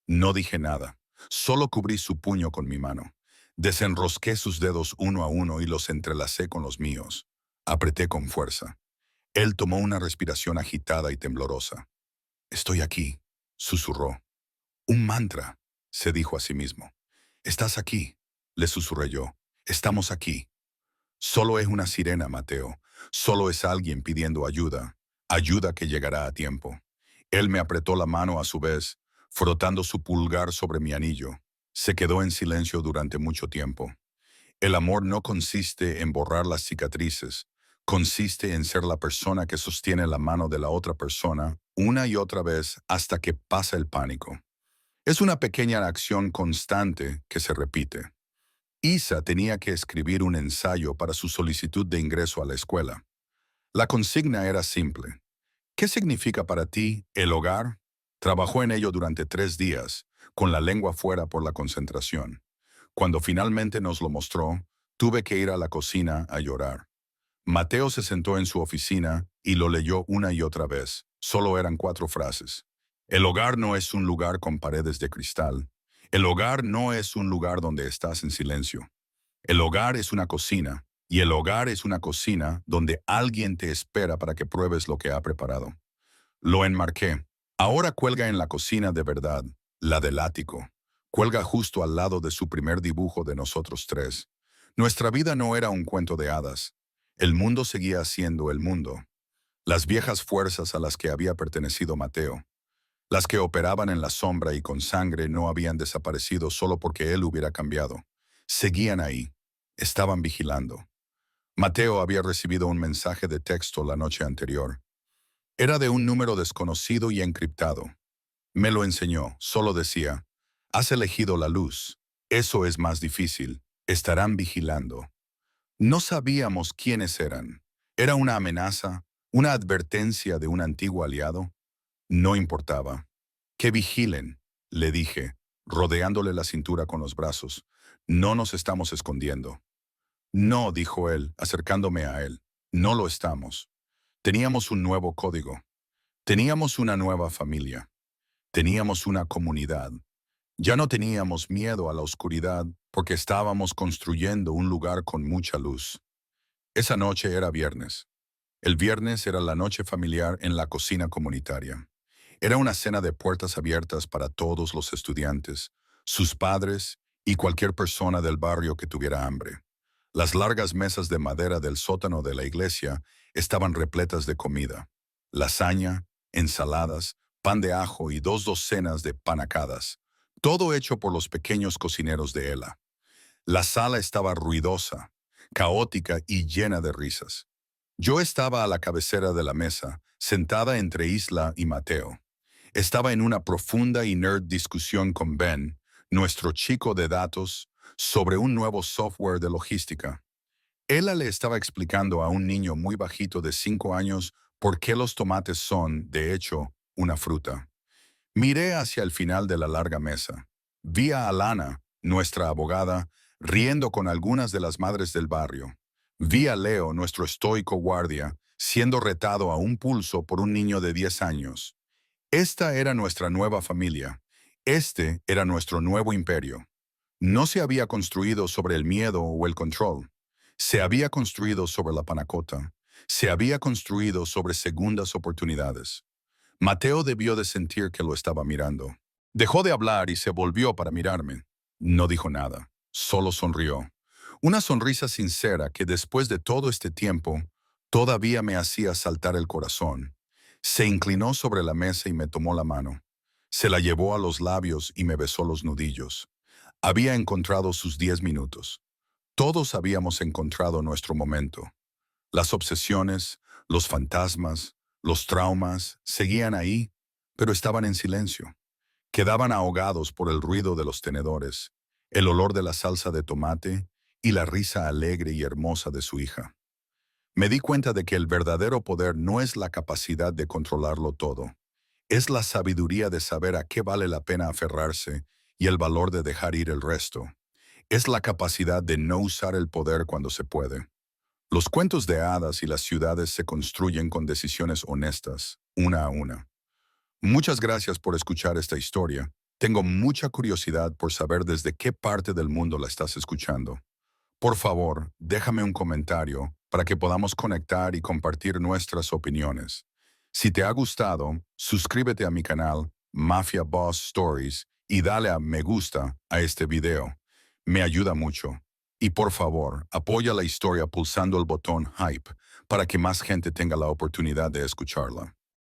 No dije nada. Solo cubrí su puño con mi mano. Desenrosqué sus dedos uno a uno y los entrelacé con los míos. Apreté con fuerza. Él tomó una respiración agitada y temblorosa. «Estoy aquí», susurró. «Un mantra», se dijo a sí mismo. «Estás aquí», le susurré yo. «Estamos aquí». Solo es una sirena, Mateo. Solo es alguien pidiendo ayuda. Ayuda que llegará a tiempo. Él me apretó la mano a su vez, frotando su pulgar sobre mi anillo. Se quedó en silencio durante mucho tiempo. El amor no consiste en borrar las cicatrices. Consiste en ser la persona que sostiene la mano de la otra persona una y otra vez hasta que pasa el pánico. Es una pequeña acción constante que se repite. Isa tenía que escribir un ensayo para su solicitud de ingreso a la escuela. La consigna era simple. ¿Qué significa para ti el hogar? Trabajó en ello durante 3 días, con la lengua fuera por la concentración. Cuando finalmente nos lo mostró, tuve que ir a la cocina a llorar. Mateo se sentó en su oficina y lo leyó una y otra vez. Solo eran 4 frases. El hogar no es un lugar con paredes de cristal. El hogar no es un lugar donde estás en silencio. El hogar es una cocina, y el hogar es una cocina donde alguien te espera para que pruebes lo que ha preparado. Lo enmarqué. Ahora cuelga en la cocina de verdad, la del ático. Cuelga justo al lado de su primer dibujo de nosotros 3. Nuestra vida no era un cuento de hadas. El mundo seguía siendo el mundo. Las viejas fuerzas a las que había pertenecido Mateo, las que operaban en la sombra y con sangre, no habían desaparecido solo porque él hubiera cambiado. Seguían ahí. Estaban vigilando. Mateo había recibido un mensaje de texto la noche anterior. Era de un número desconocido y encriptado. Me lo enseñó. Solo decía: «Has elegido la luz. Eso es más difícil. Estarán vigilando». No sabíamos quiénes eran. ¿Era una amenaza? ¿Una advertencia de un antiguo aliado? No importaba. «Que vigilen», le dije, rodeándole la cintura con los brazos. «No nos estamos escondiendo». «No», dijo él, acercándome a él. «No lo estamos». Teníamos un nuevo código. Teníamos una nueva familia. Teníamos una comunidad. Ya no teníamos miedo a la oscuridad porque estábamos construyendo un lugar con mucha luz. Esa noche era viernes. El viernes era la noche familiar en la cocina comunitaria. Era una cena de puertas abiertas para todos los estudiantes, sus padres y cualquier persona del barrio que tuviera hambre. Las largas mesas de madera del sótano de la iglesia estaban repletas de comida. Lasaña, ensaladas, pan de ajo y 2 docenas de panacadas. Todo hecho por los pequeños cocineros de Ela. La sala estaba ruidosa, caótica y llena de risas. Yo estaba a la cabecera de la mesa, sentada entre Isla y Mateo. Estaba en una profunda y nerd discusión con Ben, nuestro chico de datos, sobre un nuevo software de logística. Ella le estaba explicando a un niño muy bajito de 5 años por qué los tomates son, de hecho, una fruta. Miré hacia el final de la larga mesa. Vi a Alana, nuestra abogada, riendo con algunas de las madres del barrio. Vi a Leo, nuestro estoico guardia, siendo retado a un pulso por un niño de 10 años. Esta era nuestra nueva familia. Este era nuestro nuevo imperio. No se había construido sobre el miedo o el control. Se había construido sobre la panacota. Se había construido sobre segundas oportunidades. Mateo debió de sentir que lo estaba mirando. Dejó de hablar y se volvió para mirarme. No dijo nada, solo sonrió. Una sonrisa sincera que después de todo este tiempo todavía me hacía saltar el corazón. Se inclinó sobre la mesa y me tomó la mano. Se la llevó a los labios y me besó los nudillos. Había encontrado sus 10 minutos. Todos habíamos encontrado nuestro momento. Las obsesiones, los fantasmas, los traumas seguían ahí, pero estaban en silencio. Quedaban ahogados por el ruido de los tenedores, el olor de la salsa de tomate y la risa alegre y hermosa de su hija. Me di cuenta de que el verdadero poder no es la capacidad de controlarlo todo, es la sabiduría de saber a qué vale la pena aferrarse y el valor de dejar ir el resto. Es la capacidad de no usar el poder cuando se puede. Los cuentos de hadas y las ciudades se construyen con decisiones honestas, una a una. Muchas gracias por escuchar esta historia. Tengo mucha curiosidad por saber desde qué parte del mundo la estás escuchando. Por favor, déjame un comentario para que podamos conectar y compartir nuestras opiniones. Si te ha gustado, suscríbete a mi canal Mafia Boss Stories y dale a me gusta a este video. Me ayuda mucho. Y por favor, apoya la historia pulsando el botón Hype para que más gente tenga la oportunidad de escucharla.